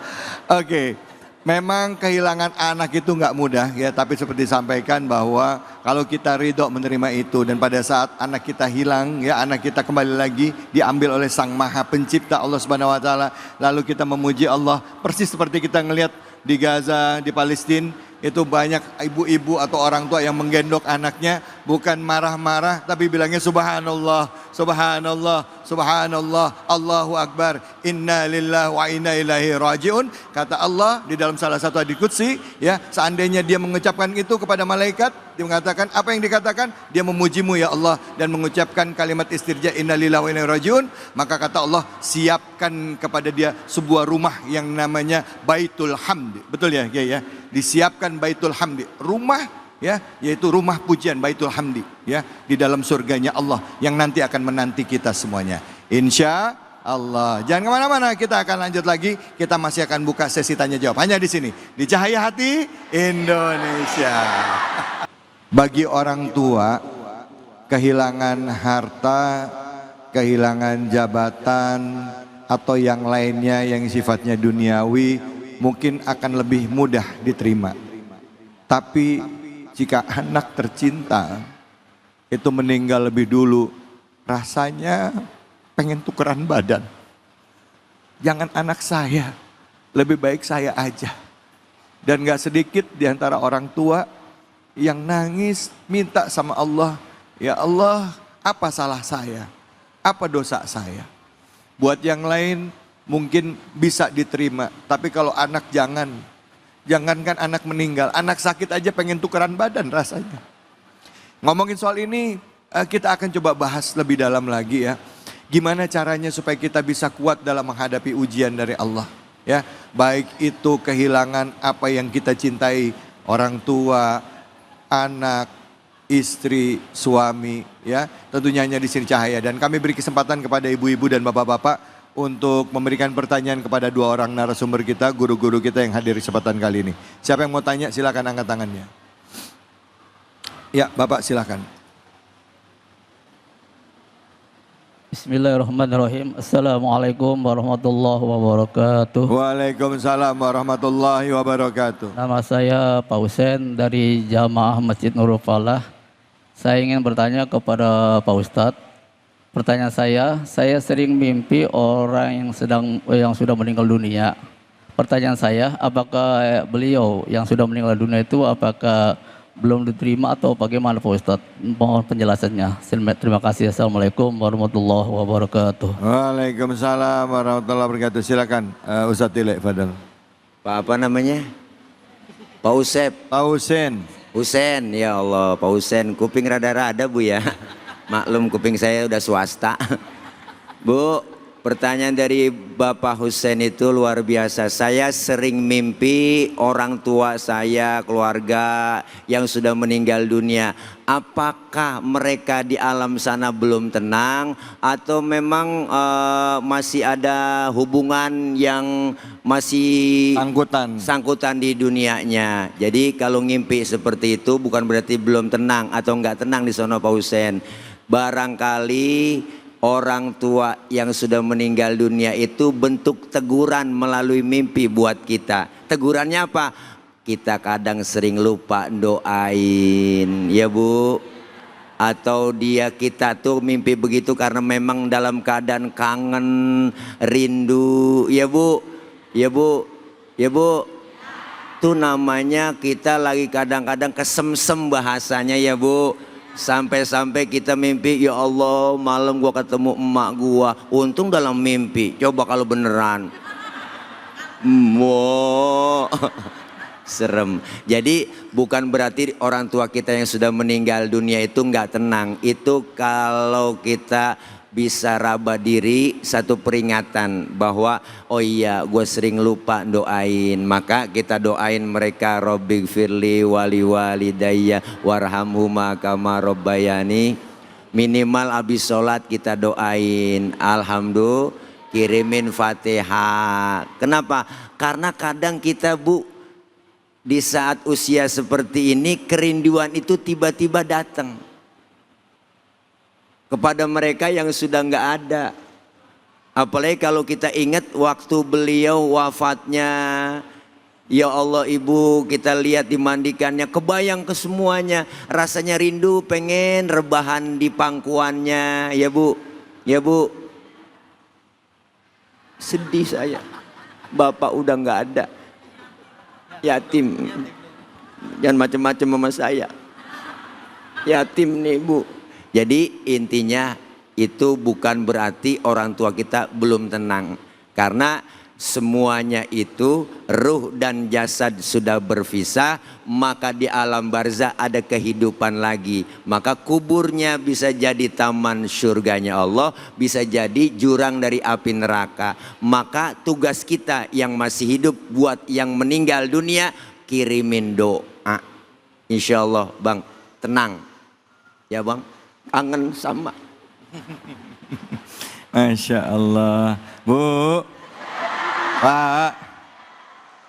Oke, memang kehilangan anak itu nggak mudah ya, tapi seperti disampaikan bahwa kalau kita ridho menerima itu dan pada saat anak kita hilang ya, anak kita kembali lagi diambil oleh Sang Maha Pencipta Allah Subhanahu Wa Taala, lalu kita memuji Allah persis seperti kita ngelihat di Gaza, di Palestina. Itu banyak ibu-ibu atau orang tua yang menggendong anaknya, bukan marah-marah tapi bilangnya subhanallah, subhanallah, subhanallah, Allahu Akbar, inna lillahi wa inna ilaihi rajiun. Kata Allah di dalam salah satu hadits qudsi ya, seandainya dia mengucapkan itu kepada malaikat, dia mengatakan apa yang dikatakan? Dia memujimu ya Allah dan mengucapkan kalimat istirja inna lillahi wa inna ilaihi rajiun, maka kata Allah siapkan kepada dia sebuah rumah yang namanya Baitul Hamd. Betul ya, ya. Disiapkan Baitul Hamdi, rumah ya, yaitu rumah pujian Baitul Hamdi ya, di dalam surganya Allah yang nanti akan menanti kita semuanya. Insya Allah. Jangan kemana-mana, kita akan lanjut lagi. Kita masih akan buka sesi tanya jawab hanya di sini di Cahaya Hati Indonesia. Bagi orang tua, kehilangan harta, kehilangan jabatan atau yang lainnya yang sifatnya duniawi mungkin akan lebih mudah diterima. Tapi jika anak tercinta itu meninggal lebih dulu, rasanya pengen tukeran badan. Jangan anak saya, lebih baik saya aja. Dan gak sedikit di antara orang tua yang nangis minta sama Allah, ya Allah, apa salah saya? Apa dosa saya? Buat yang lain mungkin bisa diterima, tapi kalau anak jangankan anak meninggal, anak sakit aja pengen tukeran badan rasanya. Ngomongin soal ini, kita akan coba bahas lebih dalam lagi ya. Gimana caranya supaya kita bisa kuat dalam menghadapi ujian dari Allah ya. Baik itu kehilangan apa yang kita cintai, orang tua, anak, istri, suami ya. Tentunya hanya di sini Cahaya, dan kami beri kesempatan kepada ibu-ibu dan bapak-bapak untuk memberikan pertanyaan kepada dua orang narasumber kita, guru-guru kita yang hadir di kesempatan kali ini. Siapa yang mau tanya silakan angkat tangannya. Ya, Bapak silakan. Bismillahirrahmanirrahim. Assalamualaikum warahmatullahi wabarakatuh. Waalaikumsalam warahmatullahi wabarakatuh. Nama saya Pak Husen dari Jamaah Masjid Nurul Falah. Saya ingin bertanya kepada Pak Ustadz. Pertanyaan saya sering mimpi orang yang sudah meninggal dunia. Pertanyaan saya, apakah beliau yang sudah meninggal dunia itu apakah belum diterima atau bagaimana Pak Ustadz? Mohon penjelasannya. Terima kasih. Assalamualaikum warahmatullahi wabarakatuh. Waalaikumsalam warahmatullahi wabarakatuh. Silakan Ustadz Tilek Fadal. Pak apa namanya? Pak Usep. Pak Husen. Husen, ya Allah, Pak Husen, kuping rada-rada Bu ya. Maklum kuping saya udah swasta. Bu, pertanyaan dari Bapak Husen itu luar biasa. Saya sering mimpi orang tua saya, keluarga yang sudah meninggal dunia. Apakah mereka di alam sana belum tenang atau memang masih ada hubungan yang masih sangkutan di dunianya? Jadi kalau ngimpi seperti itu bukan berarti belum tenang atau enggak tenang di sono Pak Husen. Barangkali orang tua yang sudah meninggal dunia itu bentuk teguran melalui mimpi buat kita. Tegurannya apa? Kita kadang sering lupa doain, ya Bu. Atau kita tuh mimpi begitu karena memang dalam keadaan kangen, rindu, ya Bu. Ya Bu, ya Bu. Itu namanya kita lagi kadang-kadang kesemsem bahasanya ya Bu. Sampai-sampai kita mimpi, ya Allah malam gua ketemu emak gua. Untung dalam mimpi, coba kalau beneran. Wow. Serem. Jadi bukan berarti orang tua kita yang sudah meninggal dunia itu nggak tenang. Itu kalau kita bisa raba diri, satu peringatan bahwa oh iya gue sering lupa doain, maka kita doain mereka, Robbighfirli wali walidayya warhamhuma kama robbayani Minimal habis sholat kita doain, alhamdulillah, kirimin Fatihah. Kenapa? Karena kadang kita Bu, di saat usia seperti ini kerinduan itu tiba-tiba datang kepada mereka yang sudah nggak ada. Apalagi kalau kita ingat waktu beliau wafatnya, ya Allah Ibu, kita lihat dimandikannya, kebayang ke semuanya, rasanya rindu pengen rebahan di pangkuannya, ya Bu, ya Bu. Sedih saya, Bapak udah nggak ada, yatim, jangan macam-macam sama saya, yatim nih Bu. Jadi intinya itu bukan berarti orang tua kita belum tenang, karena semuanya itu ruh dan jasad sudah berpisah, maka di alam barzah ada kehidupan lagi. Maka kuburnya bisa jadi taman surganya Allah, bisa jadi jurang dari api neraka. Maka tugas kita yang masih hidup buat yang meninggal dunia, kirimin doa. Insya Allah Bang, tenang ya Bang, kangen sama. Masya Allah. Bu, Pak,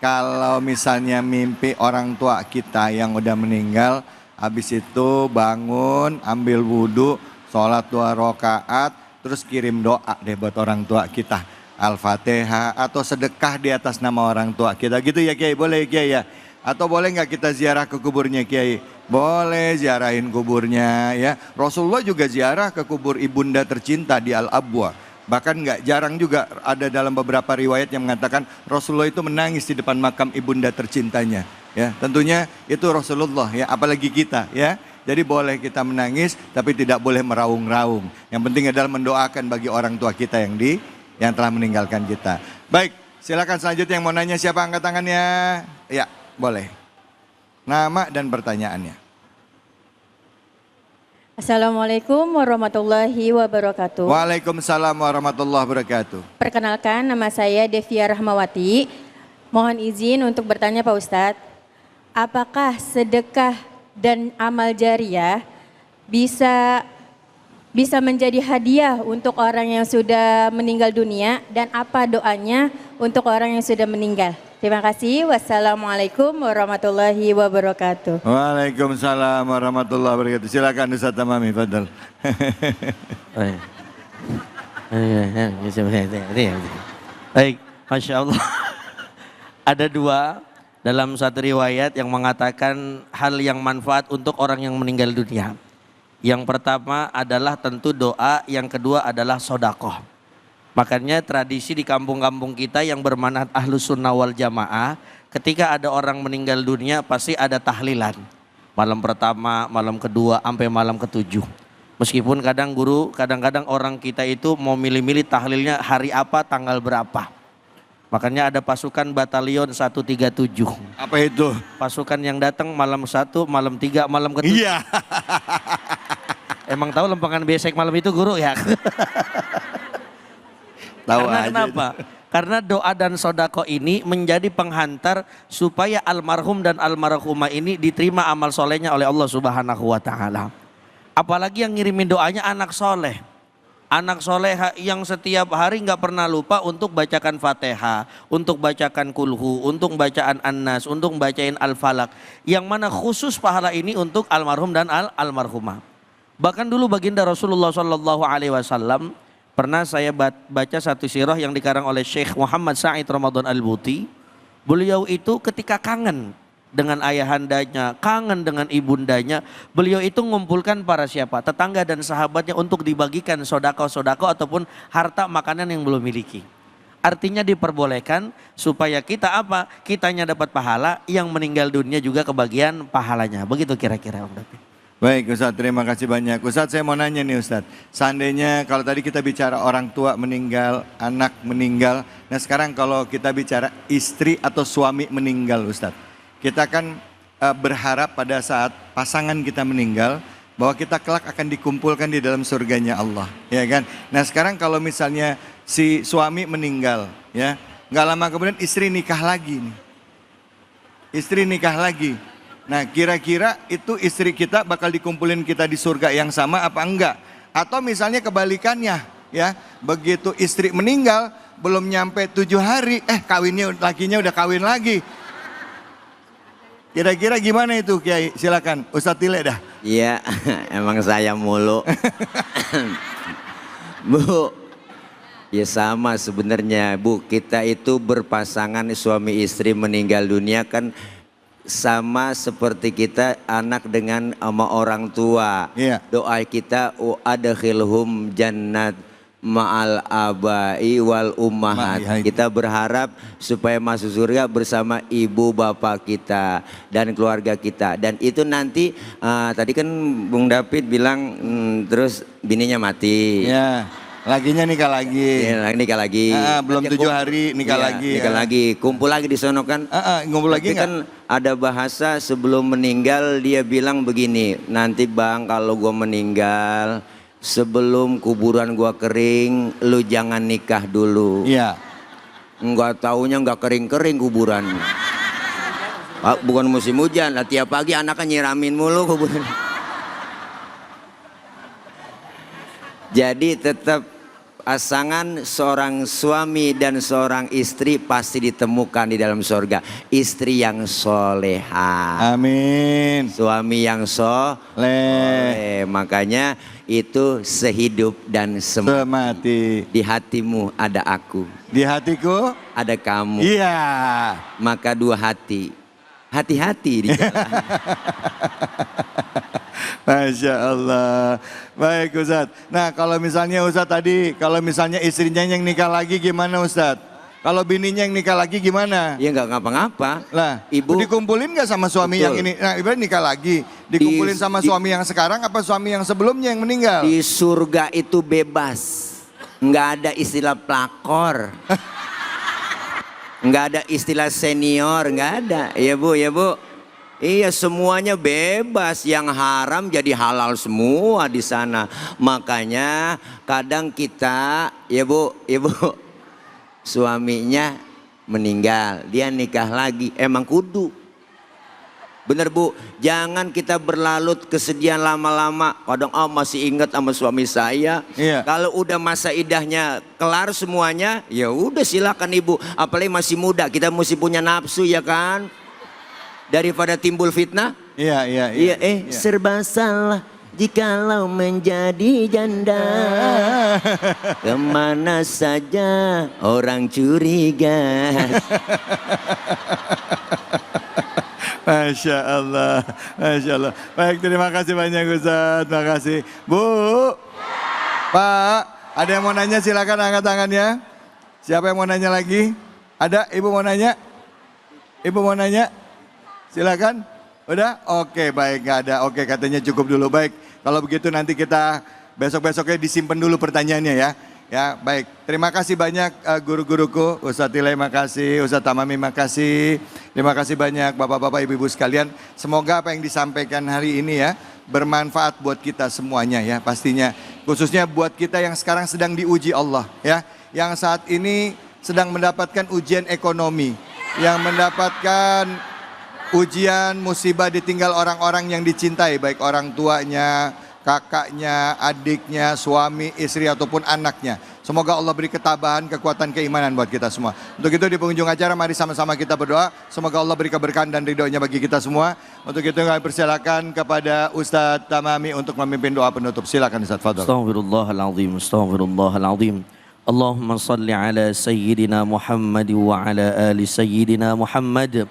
kalau misalnya mimpi orang tua kita yang udah meninggal, habis itu bangun, ambil wudhu, sholat 2 rakaat, terus kirim doa deh buat orang tua kita, Al-Fatihah atau sedekah di atas nama orang tua kita, gitu ya Kiai? Boleh Kiai ya? Atau boleh nggak kita ziarah ke kuburnya Kiai? Boleh, ziarahin kuburnya ya. Rasulullah juga ziarah ke kubur ibunda tercinta di Al-Abwa. Bahkan nggak jarang juga ada dalam beberapa riwayat yang mengatakan Rasulullah itu menangis di depan makam ibunda tercintanya. Ya, tentunya itu Rasulullah ya, apalagi kita ya. Jadi boleh kita menangis tapi tidak boleh meraung-raung. Yang penting adalah mendoakan bagi orang tua kita yang telah meninggalkan kita. Baik, silakan selanjutnya yang mau nanya, siapa angkat tangannya? Ya, boleh. Nama dan pertanyaannya. Assalamualaikum warahmatullahi wabarakatuh. Waalaikumsalam warahmatullahi wabarakatuh. Perkenalkan, nama saya Devia Rahmawati. Mohon izin untuk bertanya Pak Ustadz, apakah sedekah dan amal jariah bisa menjadi hadiah untuk orang yang sudah meninggal dunia, dan apa doanya untuk orang yang sudah meninggal? Terima kasih. Wassalamualaikum warahmatullahi wabarakatuh. Waalaikumsalam warahmatullahi wabarakatuh. Silakan Ustaz Tamami, fadal. Baik, Masya Allah. Ada 2 dalam satu riwayat yang mengatakan hal yang manfaat untuk orang yang meninggal dunia. Yang pertama adalah tentu doa, yang kedua adalah sodakoh. Makanya tradisi di kampung-kampung kita yang bermanhaj Ahlus Sunnah wal Jamaah, ketika ada orang meninggal dunia pasti ada tahlilan. Malam pertama, malam kedua, sampai malam ke-7. Meskipun kadang-kadang orang kita itu mau milih-milih tahlilnya hari apa, tanggal berapa. Makanya ada pasukan batalion 137. Apa itu? Pasukan yang datang malam 1, malam 3, malam ke-7. Iya. Emang tahu lempengan besek malam itu guru ya? Tahu Karena aja. kenapa? Karena doa dan sodako ini menjadi penghantar supaya almarhum dan almarhumah ini diterima amal solehnya oleh Allah Subhanahu wa Ta'ala. Apalagi yang ngirimin doanya anak soleh. Anak soleh yang setiap hari nggak pernah lupa untuk bacakan Fatihah, untuk bacakan kulhu, untuk bacaan An-Nas, untuk bacain Al-Falaq. Yang mana khusus pahala ini untuk almarhum dan almarhumah. Bahkan dulu baginda Rasulullah Sallallahu Alaihi Wasallam, pernah saya baca satu sirah yang dikarang oleh Syekh Muhammad Sa'id Ramadan Al-Buti. Beliau itu ketika kangen dengan ayahandanya, kangen dengan ibundanya, beliau itu mengumpulkan para siapa? Tetangga dan sahabatnya untuk dibagikan sodako-sodako ataupun harta makanan yang belum miliki. Artinya diperbolehkan supaya kita apa? Kitanya dapat pahala, yang meninggal dunia juga kebagian pahalanya. Begitu kira-kira Om David. Baik Ustadz, terima kasih banyak. Ustadz, saya mau nanya nih Ustadz, seandainya kalau tadi kita bicara orang tua meninggal, anak meninggal, nah sekarang kalau kita bicara istri atau suami meninggal Ustadz, kita kan berharap pada saat pasangan kita meninggal bahwa kita kelak akan dikumpulkan di dalam surganya Allah, ya kan? Nah sekarang kalau misalnya si suami meninggal, ya nggak lama kemudian istri nikah lagi nih, istri nikah lagi. Nah kira-kira itu istri kita bakal dikumpulin kita di surga yang sama apa enggak? Atau misalnya kebalikannya, ya, begitu istri meninggal belum nyampe 7 hari, kawinnya lakinya udah kawin lagi. Kira-kira gimana itu Kiai? Silakan Ustadz Tile dah. Iya, emang saya mulu. Bu, ya sama sebenarnya Bu, kita itu berpasangan suami istri meninggal dunia kan sama seperti kita anak dengan sama orang tua. Iya. Doa kita adkhilhum jannat ma'al abai wal ummahat. Kita berharap supaya masuk surga bersama ibu bapak kita dan keluarga kita. Dan itu nanti tadi kan Bung David bilang terus bininya mati. Ya, lakinya nikah lagi. Ya, nikah lagi. Belum 7 hari nikah iya, lagi. Nikah lagi. Kumpul lagi di sono kan. Ngumpul lagi kan ada bahasa sebelum meninggal dia bilang begini, nanti Bang kalau gua meninggal sebelum kuburan gua kering, lu jangan nikah dulu. Iya. Enggak taunya enggak kering-kering kuburan. Bukan musim hujan, lah tiap pagi anaknya nyiramin mulu kuburan. Jadi tetap pasangan seorang suami dan seorang istri pasti ditemukan di dalam surga. Istri yang soleha. Amin. Suami yang soleh. Makanya itu sehidup dan semati. Di hatimu ada aku. Di hatiku ada kamu. Iya. Maka 2 hati. Hati-hati di jalan. Masya Allah. Baik Ustadz. Nah kalau misalnya Ustadz tadi, kalau misalnya istrinya yang nikah lagi gimana Ustadz? Kalau bininya yang nikah lagi gimana? Ya nggak ngapa-ngapa. Lah, Ibu dikumpulin nggak sama suami betul. yang ini? Nah, ibarat nikah lagi, dikumpulin sama suami yang sekarang apa suami yang sebelumnya yang meninggal? Di surga itu bebas, nggak ada istilah pelakor, nggak ada istilah senior, nggak ada. Iya Bu, ya Bu. Iya semuanya bebas, yang haram jadi halal semua di sana. Makanya kadang kita, ya Bu, suaminya meninggal, dia nikah lagi, emang kudu. Bener Bu, jangan kita berlarut kesedihan lama-lama. Kadang masih ingat sama suami saya. Iya. Kalau udah masa idahnya kelar semuanya, ya udah silakan Ibu. Apalagi masih muda, kita mesti punya nafsu ya kan. Daripada timbul fitnah. Iya. Serba salah jikalau menjadi janda. Kemana saja orang curiga. Masya Allah, Masya Allah. Baik, terima kasih banyak Ustadz, terima kasih. Bu, Pak, ada yang mau nanya silakan angkat tangannya. Siapa yang mau nanya lagi? Ada, Ibu mau nanya? Ibu mau nanya? Silakan. Udah? Oke, baik, nggak ada. Oke, katanya cukup dulu. Baik, kalau begitu nanti kita besok-besoknya disimpan dulu pertanyaannya ya. Ya, baik. Terima kasih banyak guru-guruku. Ustadz Tile makasih, Ustadz Tamami makasih. Terima kasih banyak Bapak-bapak, Ibu-ibu sekalian. Semoga apa yang disampaikan hari ini ya bermanfaat buat kita semuanya ya pastinya. Khususnya buat kita yang sekarang sedang diuji Allah ya. Yang saat ini sedang mendapatkan ujian ekonomi, yang mendapatkan ujian musibah ditinggal orang-orang yang dicintai, baik orang tuanya, kakaknya, adiknya, suami, istri ataupun anaknya. Semoga Allah beri ketabahan, kekuatan, keimanan buat kita semua. Untuk itu di penghujung acara mari sama-sama kita berdoa. Semoga Allah beri keberkahan dan ridhonya bagi kita semua. Untuk itu kami persilakan kepada Ustadz Tamami untuk memimpin doa penutup. Silakan Ustadz, fadhal. Astaghfirullahaladzim, astaghfirullahaladzim. Allahumma salli ala Sayyidina Muhammad wa ala ali Sayyidina Muhammad.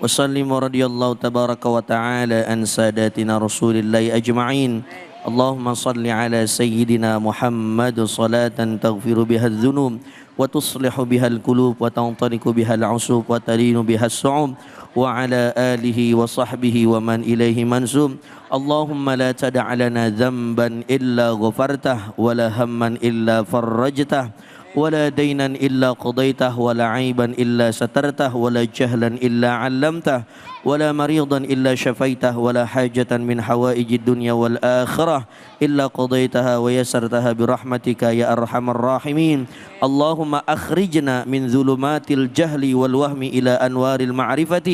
وسلم رضي الله تبارك وتعالى عن ساداتنا رسول الله أجمعين اللهم صل على سيدنا محمد صلاة تغفر بها الذنوب وتصلح بها القلوب وتنطلق بها العصوب وتلين بها الصعوب وعلى آله وصحبه ومن إليه منسوب اللهم لا تدع لنا ذنبا إلا غفرته ولا هما إلا فرجته ولا دينا إلا قضيته ولا عيبا إلا سترته ولا جهلا إلا علمته ولا مريضا إلا شفيته ولا حاجة من حوائج الدنيا والآخرة إلا قضيتها ويسرتها برحمتك يا أرحم الراحمين اللهم أخرجنا من ظلمات الجهل والوهم إلى أنوار المعرفة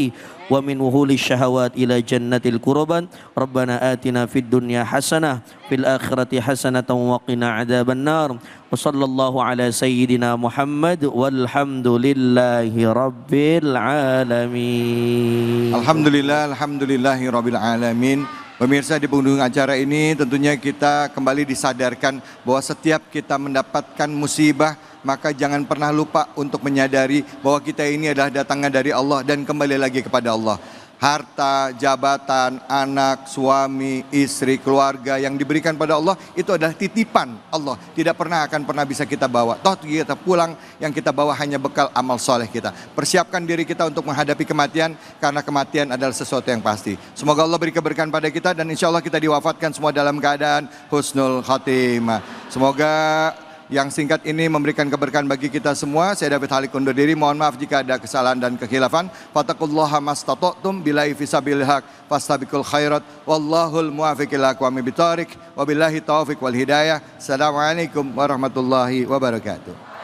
ومن وهول الشهوات إلى جنة القربان ربنا آتنا في الدنيا حسنة fil akhirati hasanatan wa qina adzabannar. Wa sallallahu ala sayyidina Muhammad walhamdulillahi rabbil alamin. Alhamdulillahi rabbil alamin. Pemirsa, di penghujung acara ini tentunya kita kembali disadarkan bahwa setiap kita mendapatkan musibah, maka jangan pernah lupa untuk menyadari bahwa kita ini adalah datangnya dari Allah dan kembali lagi kepada Allah. Harta, jabatan, anak, suami, istri, keluarga yang diberikan pada Allah itu adalah titipan Allah. Tidak akan pernah bisa kita bawa. Toh kita pulang, yang kita bawa hanya bekal amal soleh kita. Persiapkan diri kita untuk menghadapi kematian, karena kematian adalah sesuatu yang pasti. Semoga Allah beri keberkahan pada kita dan insya Allah kita diwafatkan semua dalam keadaan husnul khatimah. Semoga yang singkat ini memberikan keberkahan bagi kita semua. Saya David Halik undur diri. Mohon maaf jika ada kesalahan dan kekhilafan. Fattaqullaha mastata'tum billahi fisabilil haq fastabiqul khairat wallahul muwaffiq ila aqwamit thoriq wabillahi taufiq wal hidayah. Assalamualaikum warahmatullahi wabarakatuh.